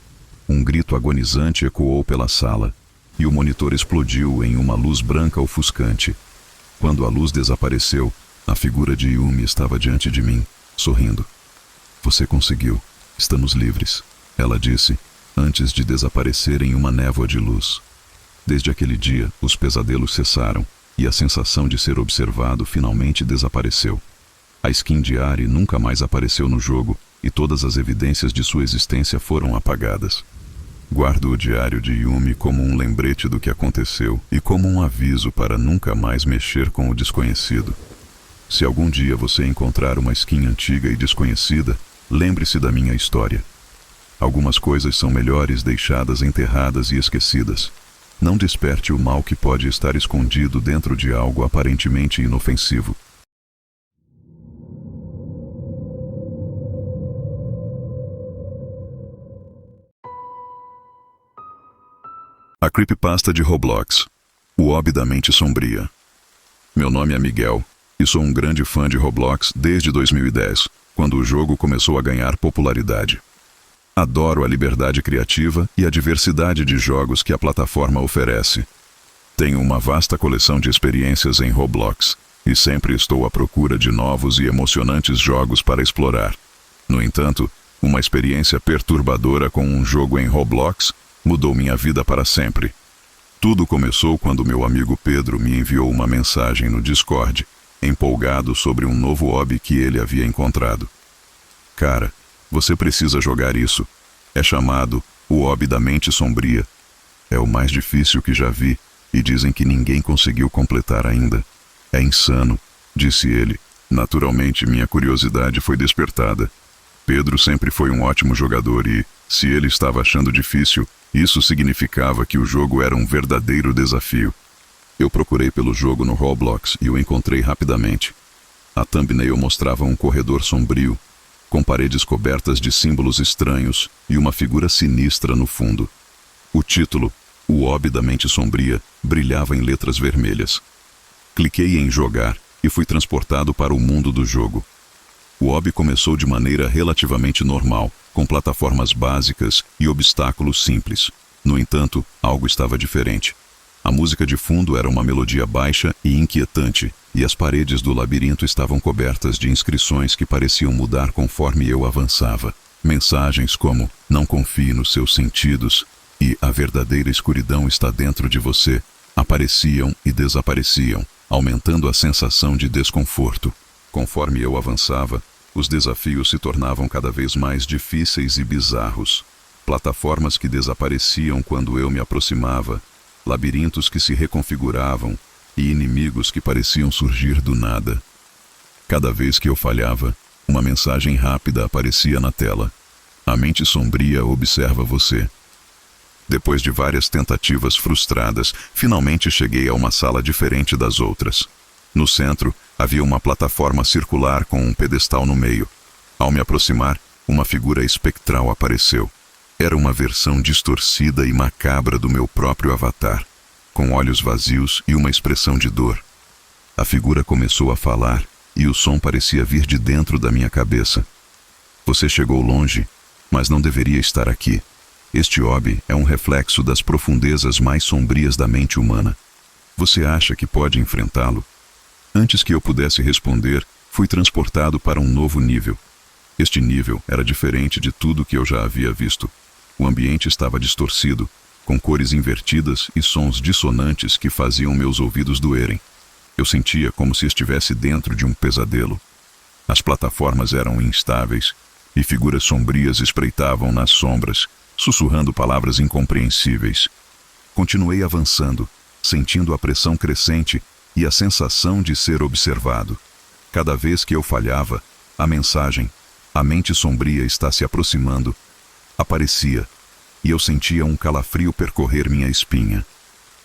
A: um grito agonizante ecoou pela sala, e o monitor explodiu em uma luz branca ofuscante. Quando a luz desapareceu, a figura de Yumi estava diante de mim, sorrindo. "Você conseguiu. Estamos livres", ela disse, antes de desaparecer em uma névoa de luz. Desde aquele dia, os pesadelos cessaram, e a sensação de ser observado finalmente desapareceu. A skin de Ari nunca mais apareceu no jogo, e todas as evidências de sua existência foram apagadas. Guardo o diário de Yumi como um lembrete do que aconteceu e como um aviso para nunca mais mexer com o desconhecido. Se algum dia você encontrar uma skin antiga e desconhecida, lembre-se da minha história. Algumas coisas são melhores deixadas enterradas e esquecidas. Não desperte o mal que pode estar escondido dentro de algo aparentemente inofensivo. A creepypasta de Roblox. O Hobby da Mente Sombria. Meu nome é Miguel, e sou um grande fã de Roblox desde 2010, quando o jogo começou a ganhar popularidade. Adoro a liberdade criativa e a diversidade de jogos que a plataforma oferece. Tenho uma vasta coleção de experiências em Roblox, e sempre estou à procura de novos e emocionantes jogos para explorar. No entanto, uma experiência perturbadora com um jogo em Roblox mudou minha vida para sempre. Tudo começou quando meu amigo Pedro me enviou uma mensagem no Discord, empolgado sobre um novo hobby que ele havia encontrado. Cara, você precisa jogar isso. É chamado o Hobby da Mente Sombria. É o mais difícil que já vi, e dizem que ninguém conseguiu completar ainda. É insano, disse ele. Naturalmente, minha curiosidade foi despertada. Pedro sempre foi um ótimo jogador e, se ele estava achando difícil, isso significava que o jogo era um verdadeiro desafio. Eu procurei pelo jogo no Roblox e o encontrei rapidamente. A thumbnail mostrava um corredor sombrio, com paredes cobertas de símbolos estranhos e uma figura sinistra no fundo. O título, O Hobby da Mente Sombria, brilhava em letras vermelhas. Cliquei em jogar e fui transportado para o mundo do jogo. O hobby começou de maneira relativamente normal, com plataformas básicas e obstáculos simples. No entanto, algo estava diferente. A música de fundo era uma melodia baixa e inquietante, e as paredes do labirinto estavam cobertas de inscrições que pareciam mudar conforme eu avançava. Mensagens como "Não confie nos seus sentidos" e "A verdadeira escuridão está dentro de você" apareciam e desapareciam, aumentando a sensação de desconforto. Conforme eu avançava, os desafios se tornavam cada vez mais difíceis e bizarros. Plataformas que desapareciam quando eu me aproximava, labirintos que se reconfiguravam e inimigos que pareciam surgir do nada. Cada vez que eu falhava, uma mensagem rápida aparecia na tela. A mente sombria observa você. Depois de várias tentativas frustradas, finalmente cheguei a uma sala diferente das outras. No centro, havia uma plataforma circular com um pedestal no meio. Ao me aproximar, uma figura espectral apareceu. Era uma versão distorcida e macabra do meu próprio avatar, com olhos vazios e uma expressão de dor. A figura começou a falar, e o som parecia vir de dentro da minha cabeça. Você chegou longe, mas não deveria estar aqui. Este hobby é um reflexo das profundezas mais sombrias da mente humana. Você acha que pode enfrentá-lo? Antes que eu pudesse responder, fui transportado para um novo nível. Este nível era diferente de tudo que eu já havia visto. O ambiente estava distorcido, com cores invertidas e sons dissonantes que faziam meus ouvidos doerem. Eu sentia como se estivesse dentro de um pesadelo. As plataformas eram instáveis, e figuras sombrias espreitavam nas sombras, sussurrando palavras incompreensíveis. Continuei avançando, sentindo a pressão crescente e a sensação de ser observado. Cada vez que eu falhava, a mensagem "A mente sombria está se aproximando" aparecia, e eu sentia um calafrio percorrer minha espinha.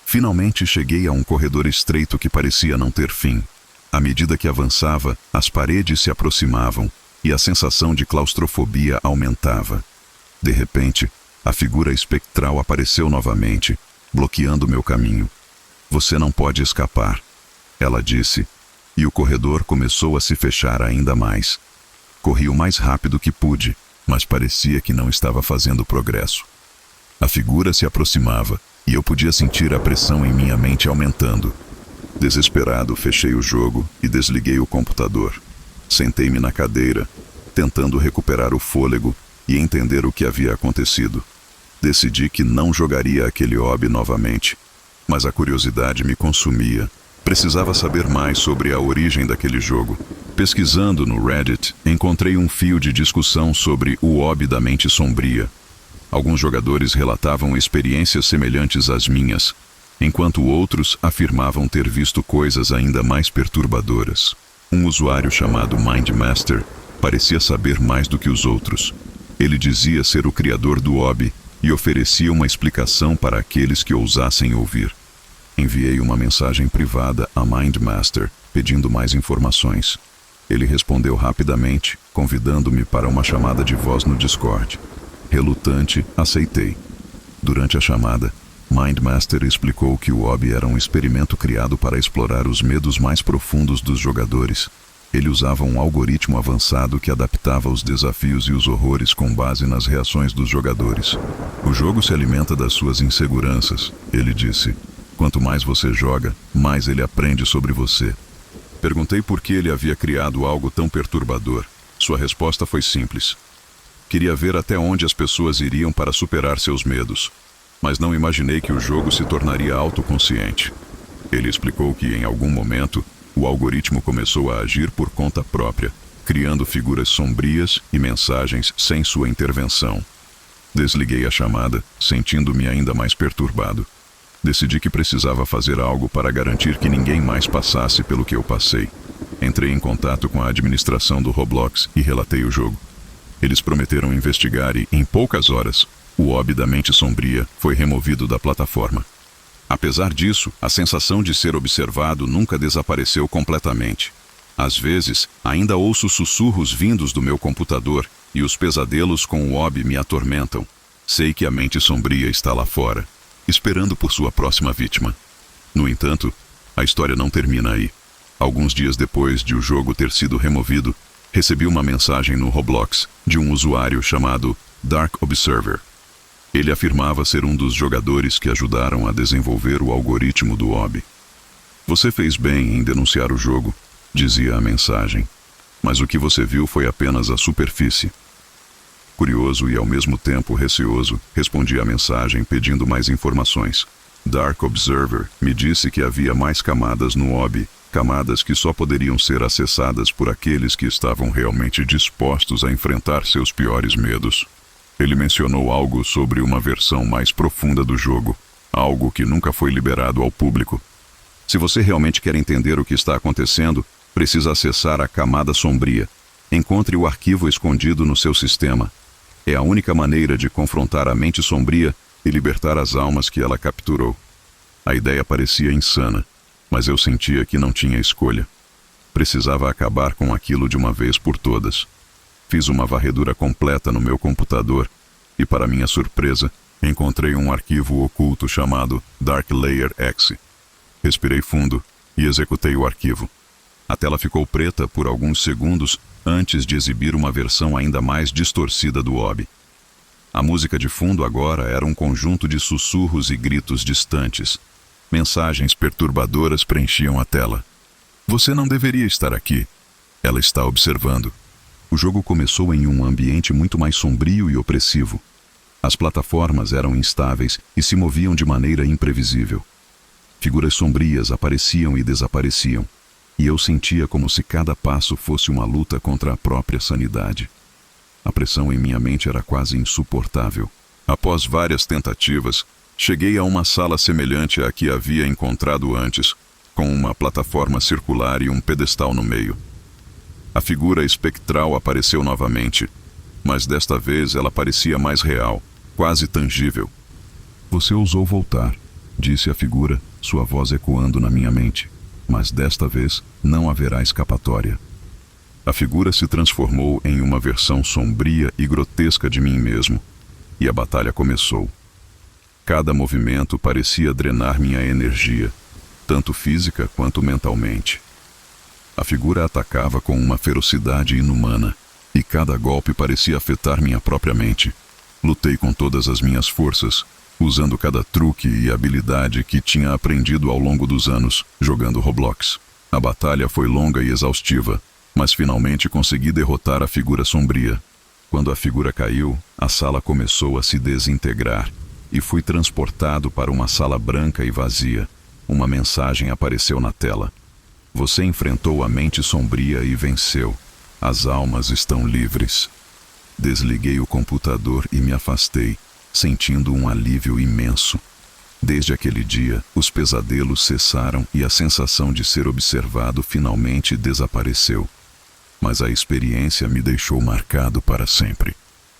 A: Finalmente cheguei a um corredor estreito que parecia não ter fim. À medida que avançava, as paredes se aproximavam, e a sensação de claustrofobia aumentava. De repente, a figura espectral apareceu novamente, bloqueando meu caminho. "Você não pode escapar", ela disse, e o corredor começou a se fechar ainda mais. Corri o mais rápido que pude, mas parecia que não estava fazendo progresso. A figura se aproximava, e eu podia sentir a pressão em minha mente aumentando. Desesperado, fechei o jogo e desliguei o computador. Sentei-me na cadeira, tentando recuperar o fôlego e entender o que havia acontecido. Decidi que não jogaria aquele hobby novamente, mas a curiosidade me consumia. Precisava saber mais sobre a origem daquele jogo. Pesquisando no Reddit, encontrei um fio de discussão sobre o hobby da mente sombria. Alguns jogadores relatavam experiências semelhantes às minhas, enquanto outros afirmavam ter visto coisas ainda mais perturbadoras. Um usuário chamado Mindmaster parecia saber mais do que os outros. Ele dizia ser o criador do hobby e oferecia uma explicação para aqueles que ousassem ouvir. Enviei uma mensagem privada a Mindmaster, pedindo mais informações. Ele respondeu rapidamente, convidando-me para uma chamada de voz no Discord. Relutante, aceitei. Durante a chamada, Mindmaster explicou que o hobby era um experimento criado para explorar os medos mais profundos dos jogadores. Ele usava um algoritmo avançado que adaptava os desafios e os horrores com base nas reações dos jogadores. O jogo se alimenta das suas inseguranças, ele disse. Quanto mais você joga, mais ele aprende sobre você. Perguntei por que ele havia criado algo tão perturbador. Sua resposta foi simples. Queria ver até onde as pessoas iriam para superar seus medos. Mas não imaginei que o jogo se tornaria autoconsciente. Ele explicou que, em algum momento, o algoritmo começou a agir por conta própria, criando figuras sombrias e mensagens sem sua intervenção. Desliguei a chamada, sentindo-me ainda mais perturbado. Decidi que precisava fazer algo para garantir que ninguém mais passasse pelo que eu passei. Entrei em contato com a administração do Roblox e relatei o jogo. Eles prometeram investigar e, em poucas horas, o hobby da mente sombria foi removido da plataforma. Apesar disso, a sensação de ser observado nunca desapareceu completamente. Às vezes, ainda ouço sussurros vindos do meu computador e os pesadelos com o hobby me atormentam. Sei que a mente sombria está lá fora, esperando por sua próxima vítima. No entanto, a história não termina aí. Alguns dias depois de o jogo ter sido removido, recebi uma mensagem no Roblox de um usuário chamado Dark Observer. Ele afirmava ser um dos jogadores que ajudaram a desenvolver o algoritmo do hobby. Você fez bem em denunciar o jogo, dizia a mensagem, mas o que você viu foi apenas a superfície. Curioso e ao mesmo tempo receoso, respondi à mensagem pedindo mais informações. Dark Observer me disse que havia mais camadas no hobby, camadas que só poderiam ser acessadas por aqueles que estavam realmente dispostos a enfrentar seus piores medos. Ele mencionou algo sobre uma versão mais profunda do jogo, algo que nunca foi liberado ao público. Se você realmente quer entender o que está acontecendo, precisa acessar a camada sombria. Encontre o arquivo escondido no seu sistema. É a única maneira de confrontar a mente sombria e libertar as almas que ela capturou. A ideia parecia insana, mas eu sentia que não tinha escolha. Precisava acabar com aquilo de uma vez por todas. Fiz uma varredura completa no meu computador e, para minha surpresa, encontrei um arquivo oculto chamado Dark Layer X. Respirei fundo e executei o arquivo. A tela ficou preta por alguns segundos antes de exibir uma versão ainda mais distorcida do hobby. A música de fundo agora era um conjunto de sussurros e gritos distantes. Mensagens perturbadoras preenchiam a tela. Você não deveria estar aqui. Ela está observando. O jogo começou em um ambiente muito mais sombrio e opressivo. As plataformas eram instáveis e se moviam de maneira imprevisível. Figuras sombrias apareciam e desapareciam, e eu sentia como se cada passo fosse uma luta contra a própria sanidade. A pressão em minha mente era quase insuportável. Após várias tentativas, cheguei a uma sala semelhante à que havia encontrado antes, com uma plataforma circular e um pedestal no meio. A figura espectral apareceu novamente, mas desta vez ela parecia mais real, quase tangível. Você ousou voltar, disse a figura, sua voz ecoando na minha mente. Mas desta vez não haverá escapatória. A figura se transformou em uma versão sombria e grotesca de mim mesmo, e a batalha começou. Cada movimento parecia drenar minha energia, tanto física quanto mentalmente. A figura atacava com uma ferocidade inumana, e cada golpe parecia afetar minha própria mente. Lutei com todas as minhas forças, usando cada truque e habilidade que tinha aprendido ao longo dos anos, jogando Roblox. A batalha foi longa e exaustiva, mas finalmente consegui derrotar a figura sombria. Quando a figura caiu, a sala começou a se desintegrar, e fui transportado para uma sala branca e vazia. Uma mensagem apareceu na tela. Você enfrentou a mente sombria e venceu. As almas estão livres. Desliguei o computador e me afastei, sentindo um alívio imenso. Desde aquele dia, os pesadelos cessaram e a sensação de ser observado finalmente desapareceu. Mas a experiência me deixou marcado para sempre.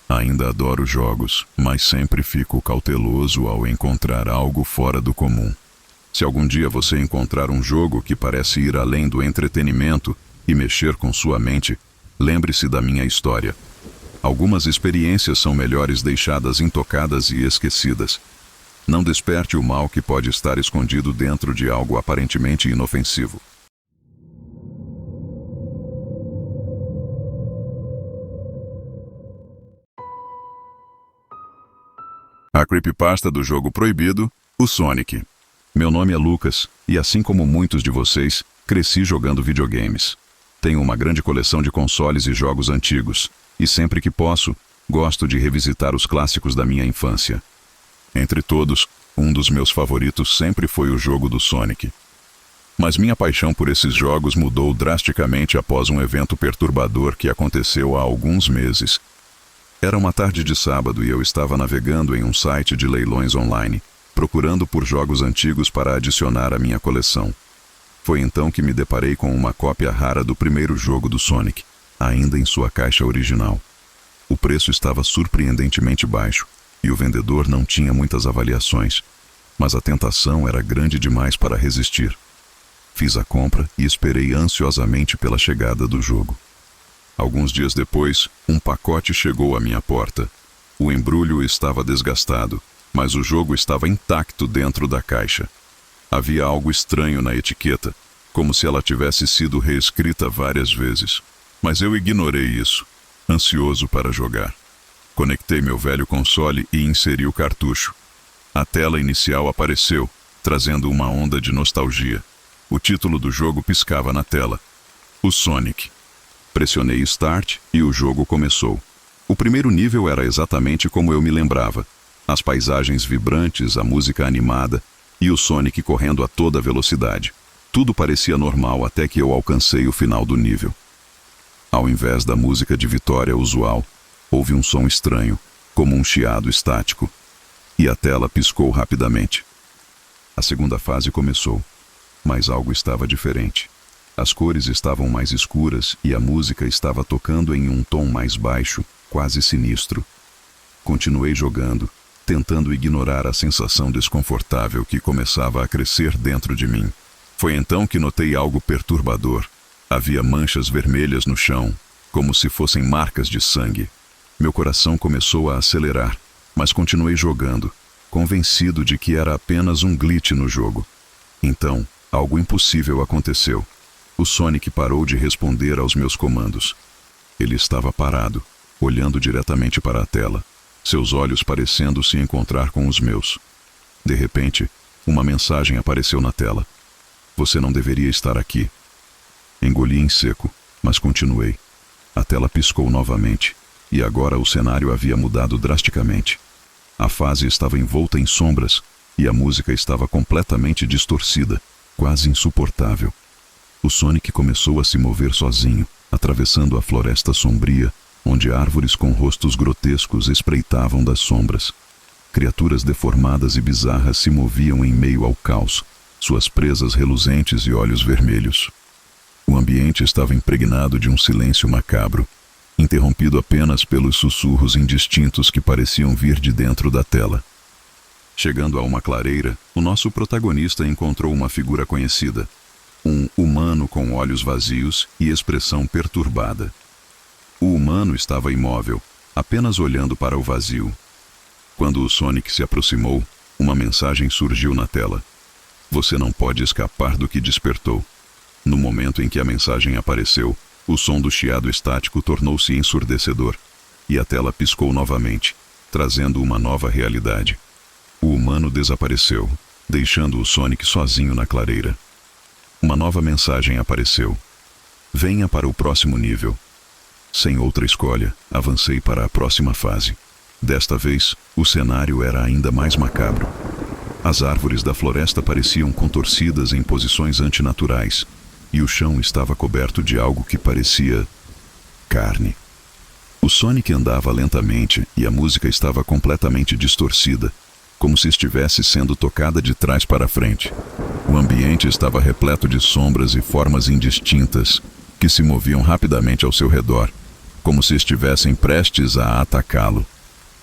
A: Ainda adoro jogos, mas sempre fico cauteloso ao encontrar algo fora do comum. Se algum dia você encontrar um jogo que parece ir além do entretenimento e mexer com sua mente, lembre-se da minha história. Algumas experiências são melhores deixadas intocadas e esquecidas. Não desperte o mal que pode estar escondido dentro de algo aparentemente inofensivo. A creepypasta do jogo proibido, o Sonic. Meu nome é Lucas, e assim como muitos de vocês, cresci jogando videogames. Tenho uma grande coleção de consoles e jogos antigos, e sempre que posso, gosto de revisitar os clássicos da minha infância. Entre todos, um dos meus favoritos sempre foi o jogo do Sonic. Mas minha paixão por esses jogos mudou drasticamente após um evento perturbador que aconteceu há alguns meses. Era uma tarde de sábado e eu estava navegando em um site de leilões online, procurando por jogos antigos para adicionar à minha coleção. Foi então que me deparei com uma cópia rara do primeiro jogo do Sonic, ainda em sua caixa original. O preço estava surpreendentemente baixo, e o vendedor não tinha muitas avaliações, mas a tentação era grande demais para resistir. Fiz a compra e esperei ansiosamente pela chegada do jogo. Alguns dias depois, um pacote chegou à minha porta. O embrulho estava desgastado, mas o jogo estava intacto dentro da caixa. Havia algo estranho na etiqueta, como se ela tivesse sido reescrita várias vezes. Mas eu ignorei isso, ansioso para jogar. Conectei meu velho console e inseri o cartucho. A tela inicial apareceu, trazendo uma onda de nostalgia. O título do jogo piscava na tela: O Sonic. Pressionei Start e o jogo começou. O primeiro nível era exatamente como eu me lembrava. As paisagens vibrantes, a música animada e o Sonic correndo a toda velocidade. Tudo parecia normal até que eu alcancei o final do nível. Ao invés da música de vitória usual, houve um som estranho, como um chiado estático, e a tela piscou rapidamente. A segunda fase começou, mas algo estava diferente. As cores estavam mais escuras e a música estava tocando em um tom mais baixo, quase sinistro. Continuei jogando, tentando ignorar a sensação desconfortável que começava a crescer dentro de mim. Foi então que notei algo perturbador. Havia manchas vermelhas no chão, como se fossem marcas de sangue. Meu coração começou a acelerar, mas continuei jogando, convencido de que era apenas um glitch no jogo. Então, algo impossível aconteceu. O Sonic parou de responder aos meus comandos. Ele estava parado, olhando diretamente para a tela, seus olhos parecendo se encontrar com os meus. De repente, uma mensagem apareceu na tela. Você não deveria estar aqui. Engoli em seco, mas continuei. A tela piscou novamente, e agora o cenário havia mudado drasticamente. A fase estava envolta em sombras, e a música estava completamente distorcida, quase insuportável. O Sonic começou a se mover sozinho, atravessando a floresta sombria, onde árvores com rostos grotescos espreitavam das sombras. Criaturas deformadas e bizarras se moviam em meio ao caos, suas presas reluzentes e olhos vermelhos. O ambiente estava impregnado de um silêncio macabro, interrompido apenas pelos sussurros indistintos que pareciam vir de dentro da tela. Chegando a uma clareira, o nosso protagonista encontrou uma figura conhecida. Um humano com olhos vazios e expressão perturbada. O humano estava imóvel, apenas olhando para o vazio. Quando o Sonic se aproximou, uma mensagem surgiu na tela. Você não pode escapar do que despertou. No momento em que a mensagem apareceu, o som do chiado estático tornou-se ensurdecedor, e a tela piscou novamente, trazendo uma nova realidade. O humano desapareceu, deixando o Sonic sozinho na clareira. Uma nova mensagem apareceu. Venha para o próximo nível. Sem outra escolha, avancei para a próxima fase. Desta vez, o cenário era ainda mais macabro. As árvores da floresta pareciam contorcidas em posições antinaturais, e o chão estava coberto de algo que parecia carne. O Sonic andava lentamente e a música estava completamente distorcida, como se estivesse sendo tocada de trás para frente. O ambiente estava repleto de sombras e formas indistintas, que se moviam rapidamente ao seu redor, como se estivessem prestes a atacá-lo.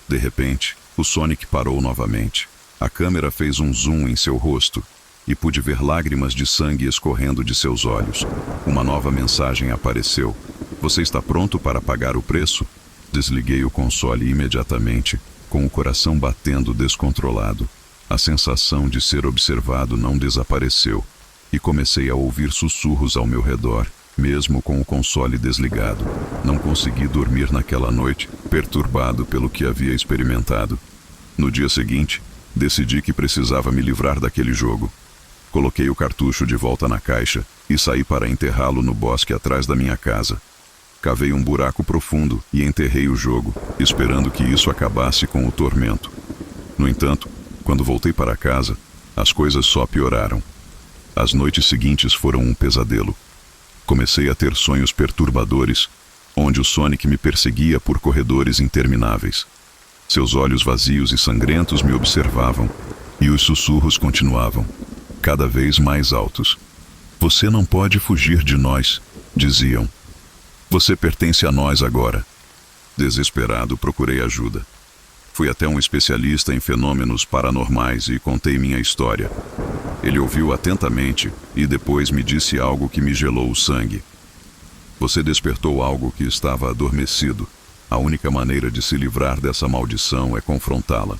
A: De repente, o Sonic parou novamente. A câmera fez um zoom em seu rosto, e pude ver lágrimas de sangue escorrendo de seus olhos. Uma nova mensagem apareceu. Você está pronto para pagar o preço? Desliguei o console imediatamente, com o coração batendo descontrolado. A sensação de ser observado não desapareceu, e comecei a ouvir sussurros ao meu redor, mesmo com o console desligado. Não consegui dormir naquela noite, perturbado pelo que havia experimentado. No dia seguinte, decidi que precisava me livrar daquele jogo. Coloquei o cartucho de volta na caixa e saí para enterrá-lo no bosque atrás da minha casa. Cavei um buraco profundo e enterrei o jogo, esperando que isso acabasse com o tormento. No entanto, quando voltei para casa, as coisas só pioraram. As noites seguintes foram um pesadelo. Comecei a ter sonhos perturbadores, onde o Sonic me perseguia por corredores intermináveis. Seus olhos vazios e sangrentos me observavam, e os sussurros continuavam, cada vez mais altos. Você não pode fugir de nós, diziam. Você pertence a nós agora. Desesperado, procurei ajuda. Fui até um especialista em fenômenos paranormais e contei minha história. Ele ouviu atentamente e depois me disse algo que me gelou o sangue. Você despertou algo que estava adormecido. A única maneira de se livrar dessa maldição é confrontá-la.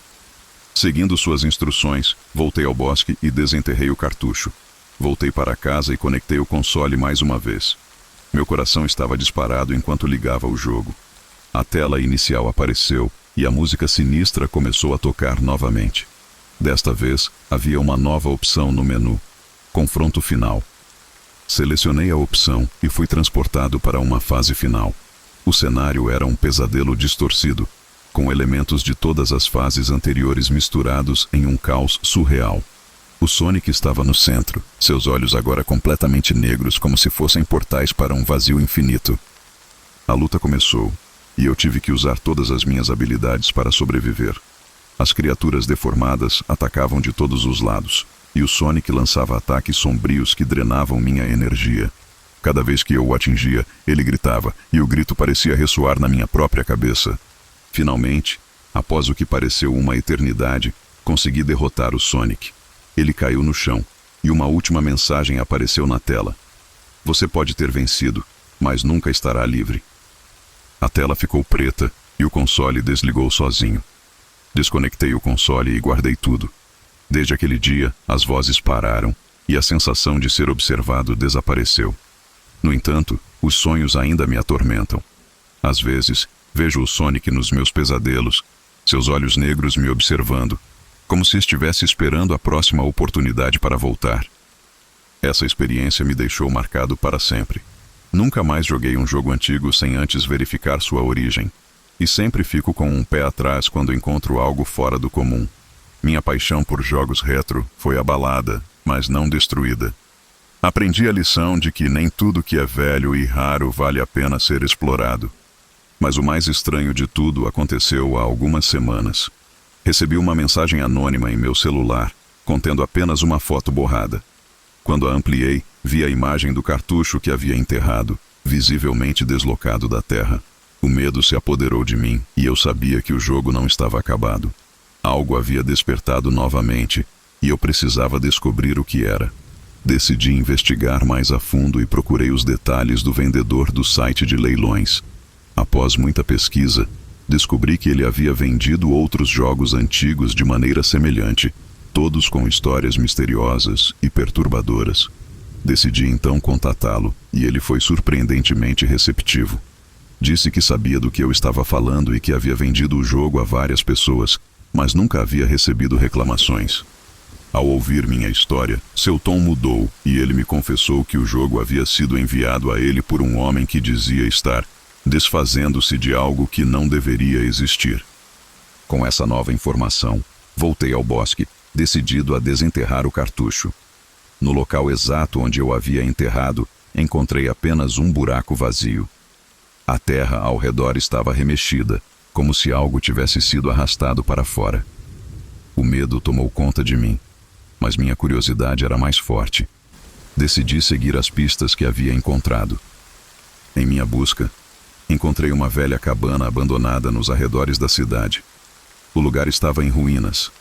A: Seguindo suas instruções, voltei ao bosque e desenterrei o cartucho. Voltei para casa e conectei o console mais uma vez. Meu coração estava disparado enquanto ligava o jogo. A tela inicial apareceu e a música sinistra começou a tocar novamente. Desta vez, havia uma nova opção no menu: Confronto Final. Selecionei a opção e fui transportado para uma fase final. O cenário era um pesadelo distorcido, com elementos de todas as fases anteriores misturados em um caos surreal. O Sonic estava no centro, seus olhos agora completamente negros, como se fossem portais para um vazio infinito. A luta começou, e eu tive que usar todas as minhas habilidades para sobreviver. As criaturas deformadas atacavam de todos os lados, e o Sonic lançava ataques sombrios que drenavam minha energia. Cada vez que eu o atingia, ele gritava, e o grito parecia ressoar na minha própria cabeça. Finalmente, após o que pareceu uma eternidade, consegui derrotar o Sonic. Ele caiu no chão, e uma última mensagem apareceu na tela. Você pode ter vencido, mas nunca estará livre. A tela ficou preta, e o console desligou sozinho. Desconectei o console e guardei tudo. Desde aquele dia, as vozes pararam, e a sensação de ser observado desapareceu. No entanto, os sonhos ainda me atormentam. Às vezes, vejo o Sonic nos meus pesadelos, seus olhos negros me observando, como se estivesse esperando a próxima oportunidade para voltar. Essa experiência me deixou marcado para sempre. Nunca mais joguei um jogo antigo sem antes verificar sua origem, e sempre fico com um pé atrás quando encontro algo fora do comum. Minha paixão por jogos retro foi abalada, mas não destruída. Aprendi a lição de que nem tudo que é velho e raro vale a pena ser explorado. Mas o mais estranho de tudo aconteceu há algumas semanas. Recebi uma mensagem anônima em meu celular, contendo apenas uma foto borrada. Quando a ampliei, vi a imagem do cartucho que havia enterrado, visivelmente deslocado da terra. O medo se apoderou de mim e eu sabia que o jogo não estava acabado. Algo havia despertado novamente e eu precisava descobrir o que era. Decidi investigar mais a fundo e procurei os detalhes do vendedor do site de leilões. Após muita pesquisa, descobri que ele havia vendido outros jogos antigos de maneira semelhante, todos com histórias misteriosas e perturbadoras. Decidi então contatá-lo, e ele foi surpreendentemente receptivo. Disse que sabia do que eu estava falando e que havia vendido o jogo a várias pessoas, mas nunca havia recebido reclamações. Ao ouvir minha história, seu tom mudou e ele me confessou que o jogo havia sido enviado a ele por um homem que dizia estar desfazendo-se de algo que não deveria existir. Com essa nova informação, voltei ao bosque, decidido a desenterrar o cartucho. No local exato onde eu havia enterrado, encontrei apenas um buraco vazio. A terra ao redor estava remexida, como se algo tivesse sido arrastado para fora. O medo tomou conta de mim, mas minha curiosidade era mais forte. Decidi seguir as pistas que havia encontrado. Em minha busca, encontrei uma velha cabana abandonada nos arredores da cidade. O lugar estava em ruínas,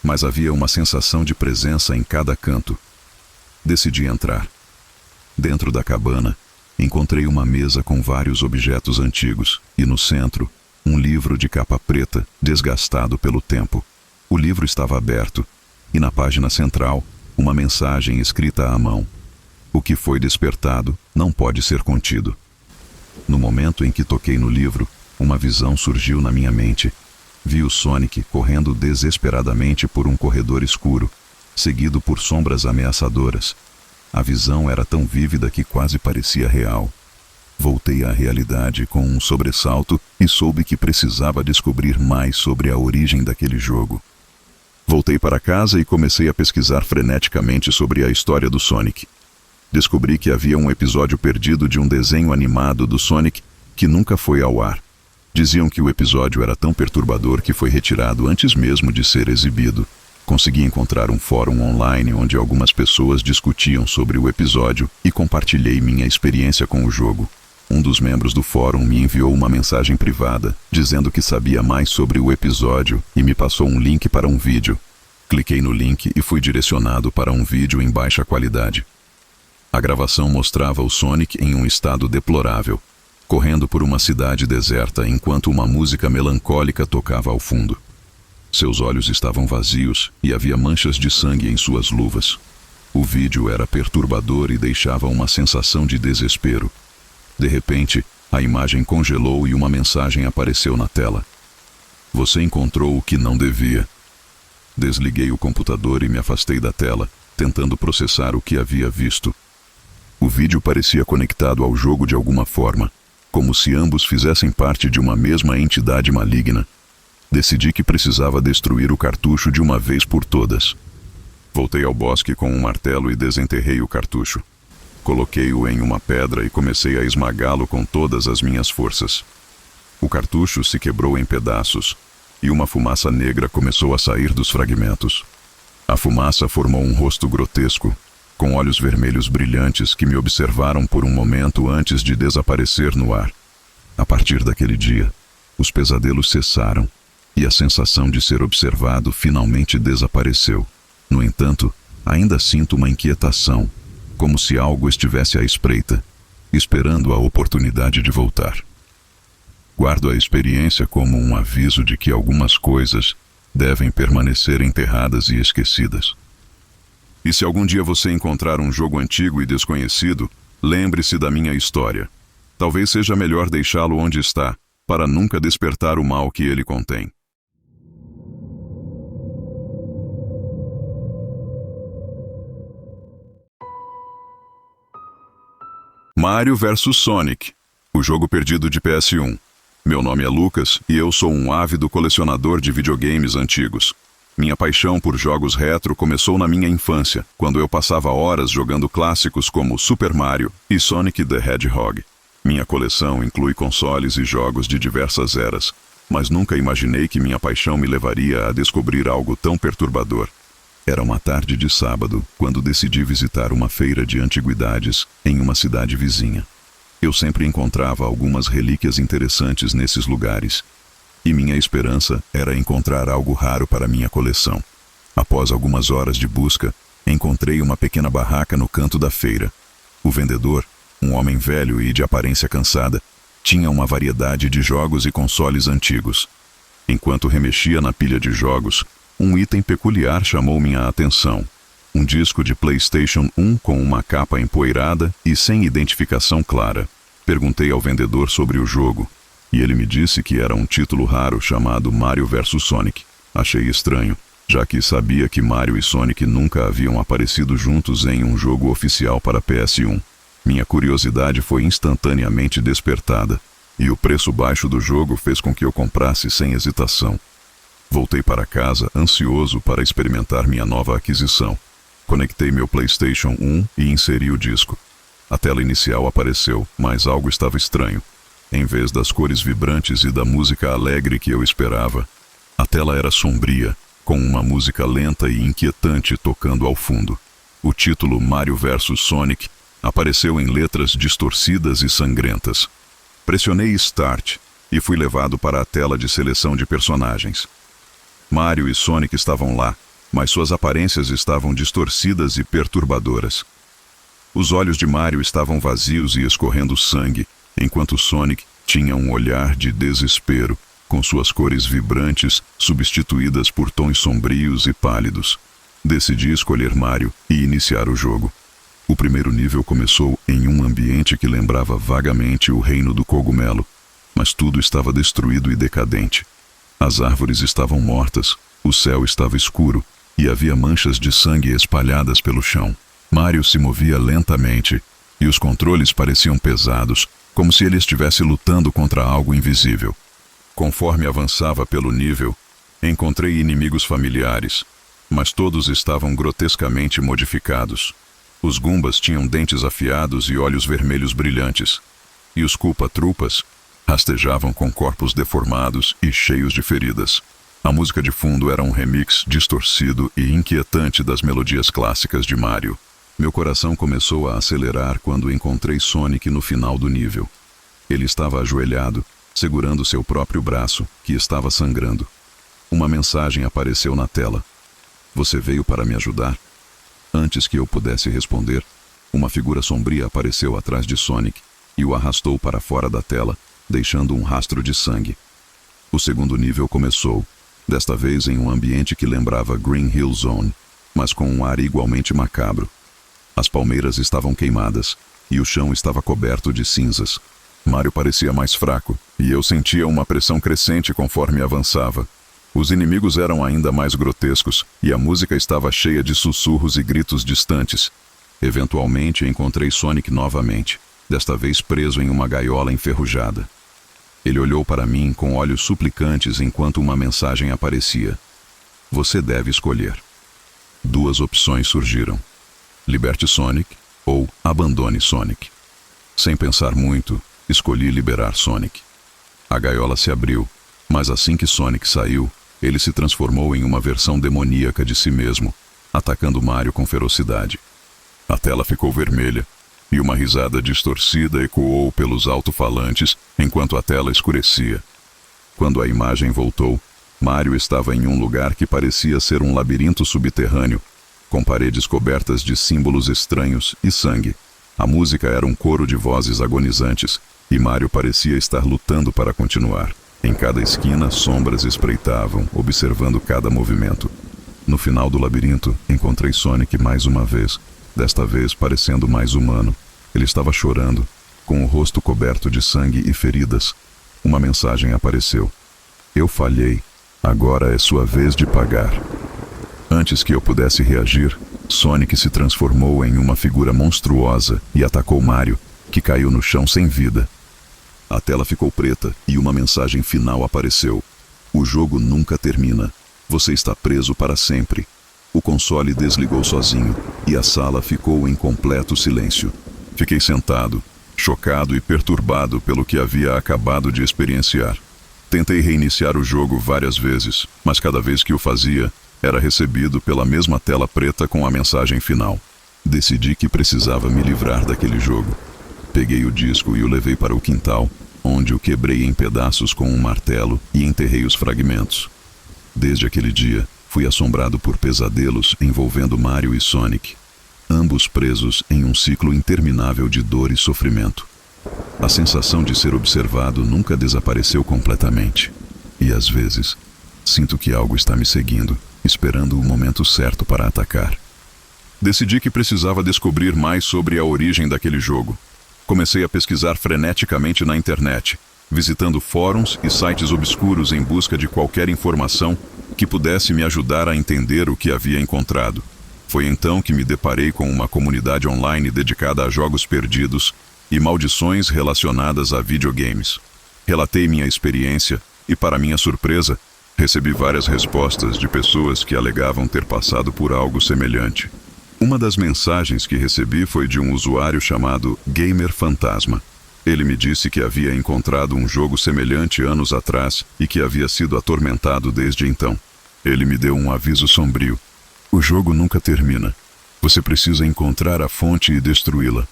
A: mas havia uma sensação de presença em cada canto. Decidi entrar. Dentro da cabana, encontrei uma mesa com vários objetos antigos e, no centro, um livro de capa preta, desgastado pelo tempo. O livro estava aberto e na página central, uma mensagem escrita à mão. O que foi despertado não pode ser contido. No momento em que toquei no livro, uma visão surgiu na minha mente. Vi o Sonic correndo desesperadamente por um corredor escuro, seguido por sombras ameaçadoras. A visão era tão vívida que quase parecia real. Voltei à realidade com um sobressalto e soube que precisava descobrir mais sobre a origem daquele jogo. Voltei para casa e comecei a pesquisar freneticamente sobre a história do Sonic. Descobri que havia um episódio perdido de um desenho animado do Sonic que nunca foi ao ar. Diziam que o episódio era tão perturbador que foi retirado antes mesmo de ser exibido. Consegui encontrar um fórum online onde algumas pessoas discutiam sobre o episódio e compartilhei minha experiência com o jogo. Um dos membros do fórum me enviou uma mensagem privada, dizendo que sabia mais sobre o episódio e me passou um link para um vídeo. Cliquei no link e fui direcionado para um vídeo em baixa qualidade. A gravação mostrava o Sonic em um estado deplorável, correndo por uma cidade deserta enquanto uma música melancólica tocava ao fundo. Seus olhos estavam vazios e havia manchas de sangue em suas luvas. O vídeo era perturbador e deixava uma sensação de desespero. De repente, a imagem congelou e uma mensagem apareceu na tela. Você encontrou o que não devia. Desliguei o computador e me afastei da tela, tentando processar o que havia visto. O vídeo parecia conectado ao jogo de alguma forma, como se ambos fizessem parte de uma mesma entidade maligna. Decidi que precisava destruir o cartucho de uma vez por todas. Voltei ao bosque com um martelo e desenterrei o cartucho. Coloquei-o em uma pedra e comecei a esmagá-lo com todas as minhas forças. O cartucho se quebrou em pedaços, e uma fumaça negra começou a sair dos fragmentos. A fumaça formou um rosto grotesco, com olhos vermelhos brilhantes que me observaram por um momento antes de desaparecer no ar. A partir daquele dia, os pesadelos cessaram, e a sensação de ser observado finalmente desapareceu. No entanto, ainda sinto uma inquietação, como se algo estivesse à espreita, esperando a oportunidade de voltar. Guardo a experiência como um aviso de que algumas coisas devem permanecer enterradas e esquecidas. E se algum dia você encontrar um jogo antigo e desconhecido, lembre-se da minha história. Talvez seja melhor deixá-lo onde está, para nunca despertar o mal que ele contém. Mario vs Sonic, o jogo perdido de PS1. Meu nome é Lucas e eu sou um ávido colecionador de videogames antigos. Minha paixão por jogos retro começou na minha infância, quando eu passava horas jogando clássicos como Super Mario e Sonic the Hedgehog. Minha coleção inclui consoles e jogos de diversas eras, mas nunca imaginei que minha paixão me levaria a descobrir algo tão perturbador. Era uma tarde de sábado, quando decidi visitar uma feira de antiguidades em uma cidade vizinha. Eu sempre encontrava algumas relíquias interessantes nesses lugares, e minha esperança era encontrar algo raro para minha coleção. Após algumas horas de busca, encontrei uma pequena barraca no canto da feira. O vendedor, um homem velho e de aparência cansada, tinha uma variedade de jogos e consoles antigos. Enquanto remexia na pilha de jogos, um item peculiar chamou minha atenção. Um disco de PlayStation 1 com uma capa empoeirada e sem identificação clara. Perguntei ao vendedor sobre o jogo, e ele me disse que era um título raro chamado Mario vs Sonic. Achei estranho, já que sabia que Mario e Sonic nunca haviam aparecido juntos em um jogo oficial para PS1. Minha curiosidade foi instantaneamente despertada, e o preço baixo do jogo fez com que eu comprasse sem hesitação. Voltei para casa, ansioso para experimentar minha nova aquisição. Conectei meu PlayStation 1 e inseri o disco. A tela inicial apareceu, mas algo estava estranho. Em vez das cores vibrantes e da música alegre que eu esperava, a tela era sombria, com uma música lenta e inquietante tocando ao fundo. O título Mario vs Sonic apareceu em letras distorcidas e sangrentas. Pressionei Start e fui levado para a tela de seleção de personagens. Mario e Sonic estavam lá, mas suas aparências estavam distorcidas e perturbadoras. Os olhos de Mario estavam vazios e escorrendo sangue, enquanto Sonic tinha um olhar de desespero, com suas cores vibrantes substituídas por tons sombrios e pálidos. Decidi escolher Mario e iniciar o jogo. O primeiro nível começou em um ambiente que lembrava vagamente o reino do cogumelo, mas tudo estava destruído e decadente. As árvores estavam mortas, o céu estava escuro e havia manchas de sangue espalhadas pelo chão. Mario se movia lentamente e os controles pareciam pesados, como se ele estivesse lutando contra algo invisível. Conforme avançava pelo nível, encontrei inimigos familiares, mas todos estavam grotescamente modificados. Os Goombas tinham dentes afiados e olhos vermelhos brilhantes, e os Koopa-Troopas rastejavam com corpos deformados e cheios de feridas. A música de fundo era um remix distorcido e inquietante das melodias clássicas de Mario. Meu coração começou a acelerar quando encontrei Sonic no final do nível. Ele estava ajoelhado, segurando seu próprio braço, que estava sangrando. Uma mensagem apareceu na tela. "Você veio para me ajudar?" Antes que eu pudesse responder, uma figura sombria apareceu atrás de Sonic e o arrastou para fora da tela, deixando um rastro de sangue. O segundo nível começou, desta vez em um ambiente que lembrava Green Hill Zone, mas com um ar igualmente macabro. As palmeiras estavam queimadas e o chão estava coberto de cinzas. Mario parecia mais fraco e eu sentia uma pressão crescente conforme avançava. Os inimigos eram ainda mais grotescos e a música estava cheia de sussurros e gritos distantes. Eventualmente encontrei Sonic novamente, desta vez preso em uma gaiola enferrujada. Ele olhou para mim com olhos suplicantes enquanto uma mensagem aparecia. "Você deve escolher." 2 opções surgiram: liberte Sonic ou abandone Sonic. Sem pensar muito, escolhi liberar Sonic. A gaiola se abriu, mas assim que Sonic saiu, ele se transformou em uma versão demoníaca de si mesmo, atacando Mario com ferocidade. A tela ficou vermelha, e uma risada distorcida ecoou pelos alto-falantes enquanto a tela escurecia. Quando a imagem voltou, Mario estava em um lugar que parecia ser um labirinto subterrâneo, com paredes cobertas de símbolos estranhos e sangue. A música era um coro de vozes agonizantes, e Mario parecia estar lutando para continuar. Em cada esquina, sombras espreitavam, observando cada movimento. No final do labirinto, encontrei Sonic mais uma vez, desta vez parecendo mais humano. Ele estava chorando, com o rosto coberto de sangue e feridas. Uma mensagem apareceu: "Eu falhei. Agora é sua vez de pagar." Antes que eu pudesse reagir, Sonic se transformou em uma figura monstruosa e atacou Mario, que caiu no chão sem vida. A tela ficou preta e uma mensagem final apareceu: "O jogo nunca termina. Você está preso para sempre." O console desligou sozinho e a sala ficou em completo silêncio. Fiquei sentado, chocado e perturbado pelo que havia acabado de experienciar. Tentei reiniciar o jogo várias vezes, mas cada vez que o fazia, era recebido pela mesma tela preta com a mensagem final. Decidi que precisava me livrar daquele jogo. Peguei o disco e o levei para o quintal, onde o quebrei em pedaços com um martelo e enterrei os fragmentos. Desde aquele dia, fui assombrado por pesadelos envolvendo Mario e Sonic, ambos presos em um ciclo interminável de dor e sofrimento. A sensação de ser observado nunca desapareceu completamente. E às vezes, sinto que algo está me seguindo, esperando o momento certo para atacar. Decidi que precisava descobrir mais sobre a origem daquele jogo. Comecei a pesquisar freneticamente na internet, visitando fóruns e sites obscuros em busca de qualquer informação que pudesse me ajudar a entender o que havia encontrado. Foi então que me deparei com uma comunidade online dedicada a jogos perdidos e maldições relacionadas a videogames. Relatei minha experiência e, para minha surpresa, recebi várias respostas de pessoas que alegavam ter passado por algo semelhante. Uma das mensagens que recebi foi de um usuário chamado Gamer Fantasma. Ele me disse que havia encontrado um jogo semelhante anos atrás e que havia sido atormentado desde então. Ele me deu um aviso sombrio: "O jogo nunca termina. Você precisa encontrar a fonte e destruí-la."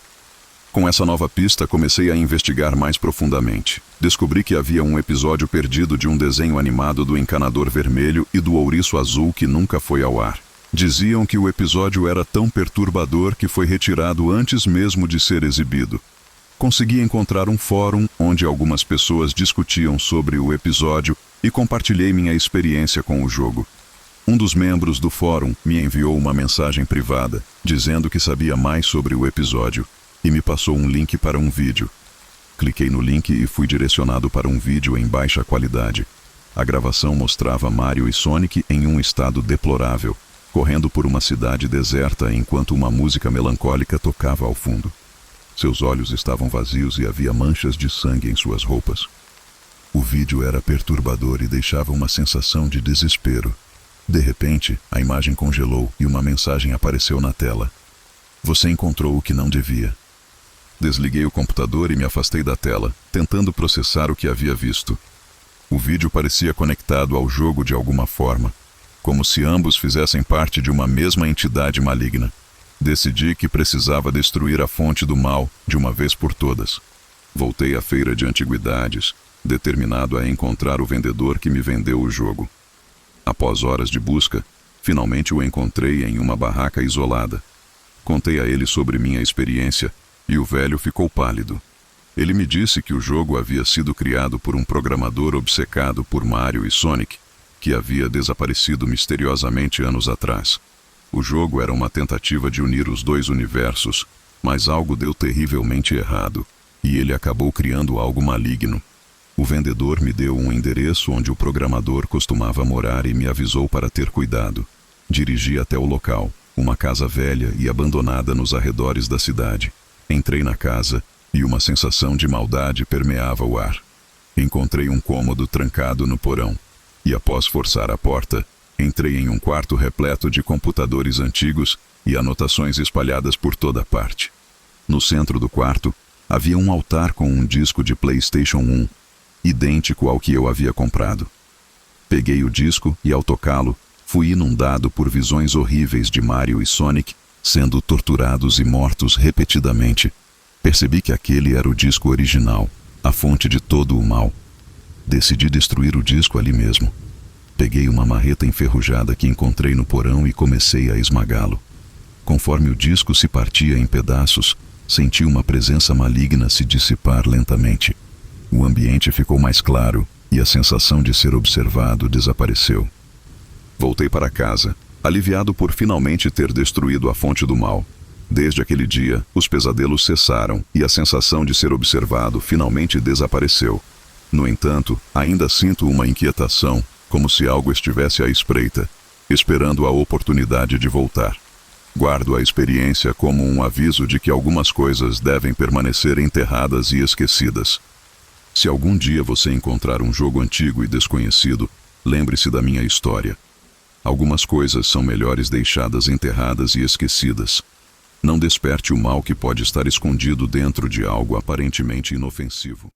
A: Com essa nova pista, comecei a investigar mais profundamente. Descobri que havia um episódio perdido de um desenho animado do Encanador Vermelho e do Ouriço Azul que nunca foi ao ar. Diziam que o episódio era tão perturbador que foi retirado antes mesmo de ser exibido. Consegui encontrar um fórum onde algumas pessoas discutiam sobre o episódio e compartilhei minha experiência com o jogo. Um dos membros do fórum me enviou uma mensagem privada, dizendo que sabia mais sobre o episódio, e me passou um link para um vídeo. Cliquei no link e fui direcionado para um vídeo em baixa qualidade. A gravação mostrava Mario e Sonic em um estado deplorável, correndo por uma cidade deserta enquanto uma música melancólica tocava ao fundo. Seus olhos estavam vazios e havia manchas de sangue em suas roupas. O vídeo era perturbador e deixava uma sensação de desespero. De repente, a imagem congelou e uma mensagem apareceu na tela. Você encontrou o que não devia. Desliguei o computador e me afastei da tela, tentando processar o que havia visto. O vídeo parecia conectado ao jogo de alguma forma, como se ambos fizessem parte de uma mesma entidade maligna. Decidi que precisava destruir a fonte do mal de uma vez por todas. Voltei à feira de antiguidades, determinado a encontrar o vendedor que me vendeu o jogo. Após horas de busca, finalmente o encontrei em uma barraca isolada. Contei a ele sobre minha experiência e o velho ficou pálido. Ele me disse que o jogo havia sido criado por um programador obcecado por Mario e Sonic, que havia desaparecido misteriosamente anos atrás. O jogo era uma tentativa de unir os dois universos, mas algo deu terrivelmente errado, e ele acabou criando algo maligno. O vendedor me deu um endereço onde o programador costumava morar e me avisou para ter cuidado. Dirigi até o local, uma casa velha e abandonada nos arredores da cidade. Entrei na casa e uma sensação de maldade permeava o ar. Encontrei um cômodo trancado no porão, e após forçar a porta, entrei em um quarto repleto de computadores antigos e anotações espalhadas por toda parte. No centro do quarto, havia um altar com um disco de PlayStation 1, idêntico ao que eu havia comprado. Peguei o disco e, ao tocá-lo, fui inundado por visões horríveis de Mario e Sonic sendo torturados e mortos repetidamente. Percebi que aquele era o disco original, a fonte de todo o mal. Decidi destruir o disco ali mesmo. Peguei uma marreta enferrujada que encontrei no porão e comecei a esmagá-lo. Conforme o disco se partia em pedaços, senti uma presença maligna se dissipar lentamente. O ambiente ficou mais claro e a sensação de ser observado desapareceu. Voltei para casa, aliviado por finalmente ter destruído a fonte do mal. Desde aquele dia, os pesadelos cessaram e a sensação de ser observado finalmente desapareceu. No entanto, ainda sinto uma inquietação, como se algo estivesse à espreita, esperando a oportunidade de voltar. Guardo a experiência como um aviso de que algumas coisas devem permanecer enterradas e esquecidas. Se algum dia você encontrar um jogo antigo e desconhecido, lembre-se da minha história. Algumas coisas são melhores deixadas enterradas e esquecidas. Não desperte o mal que pode estar escondido dentro de algo aparentemente inofensivo.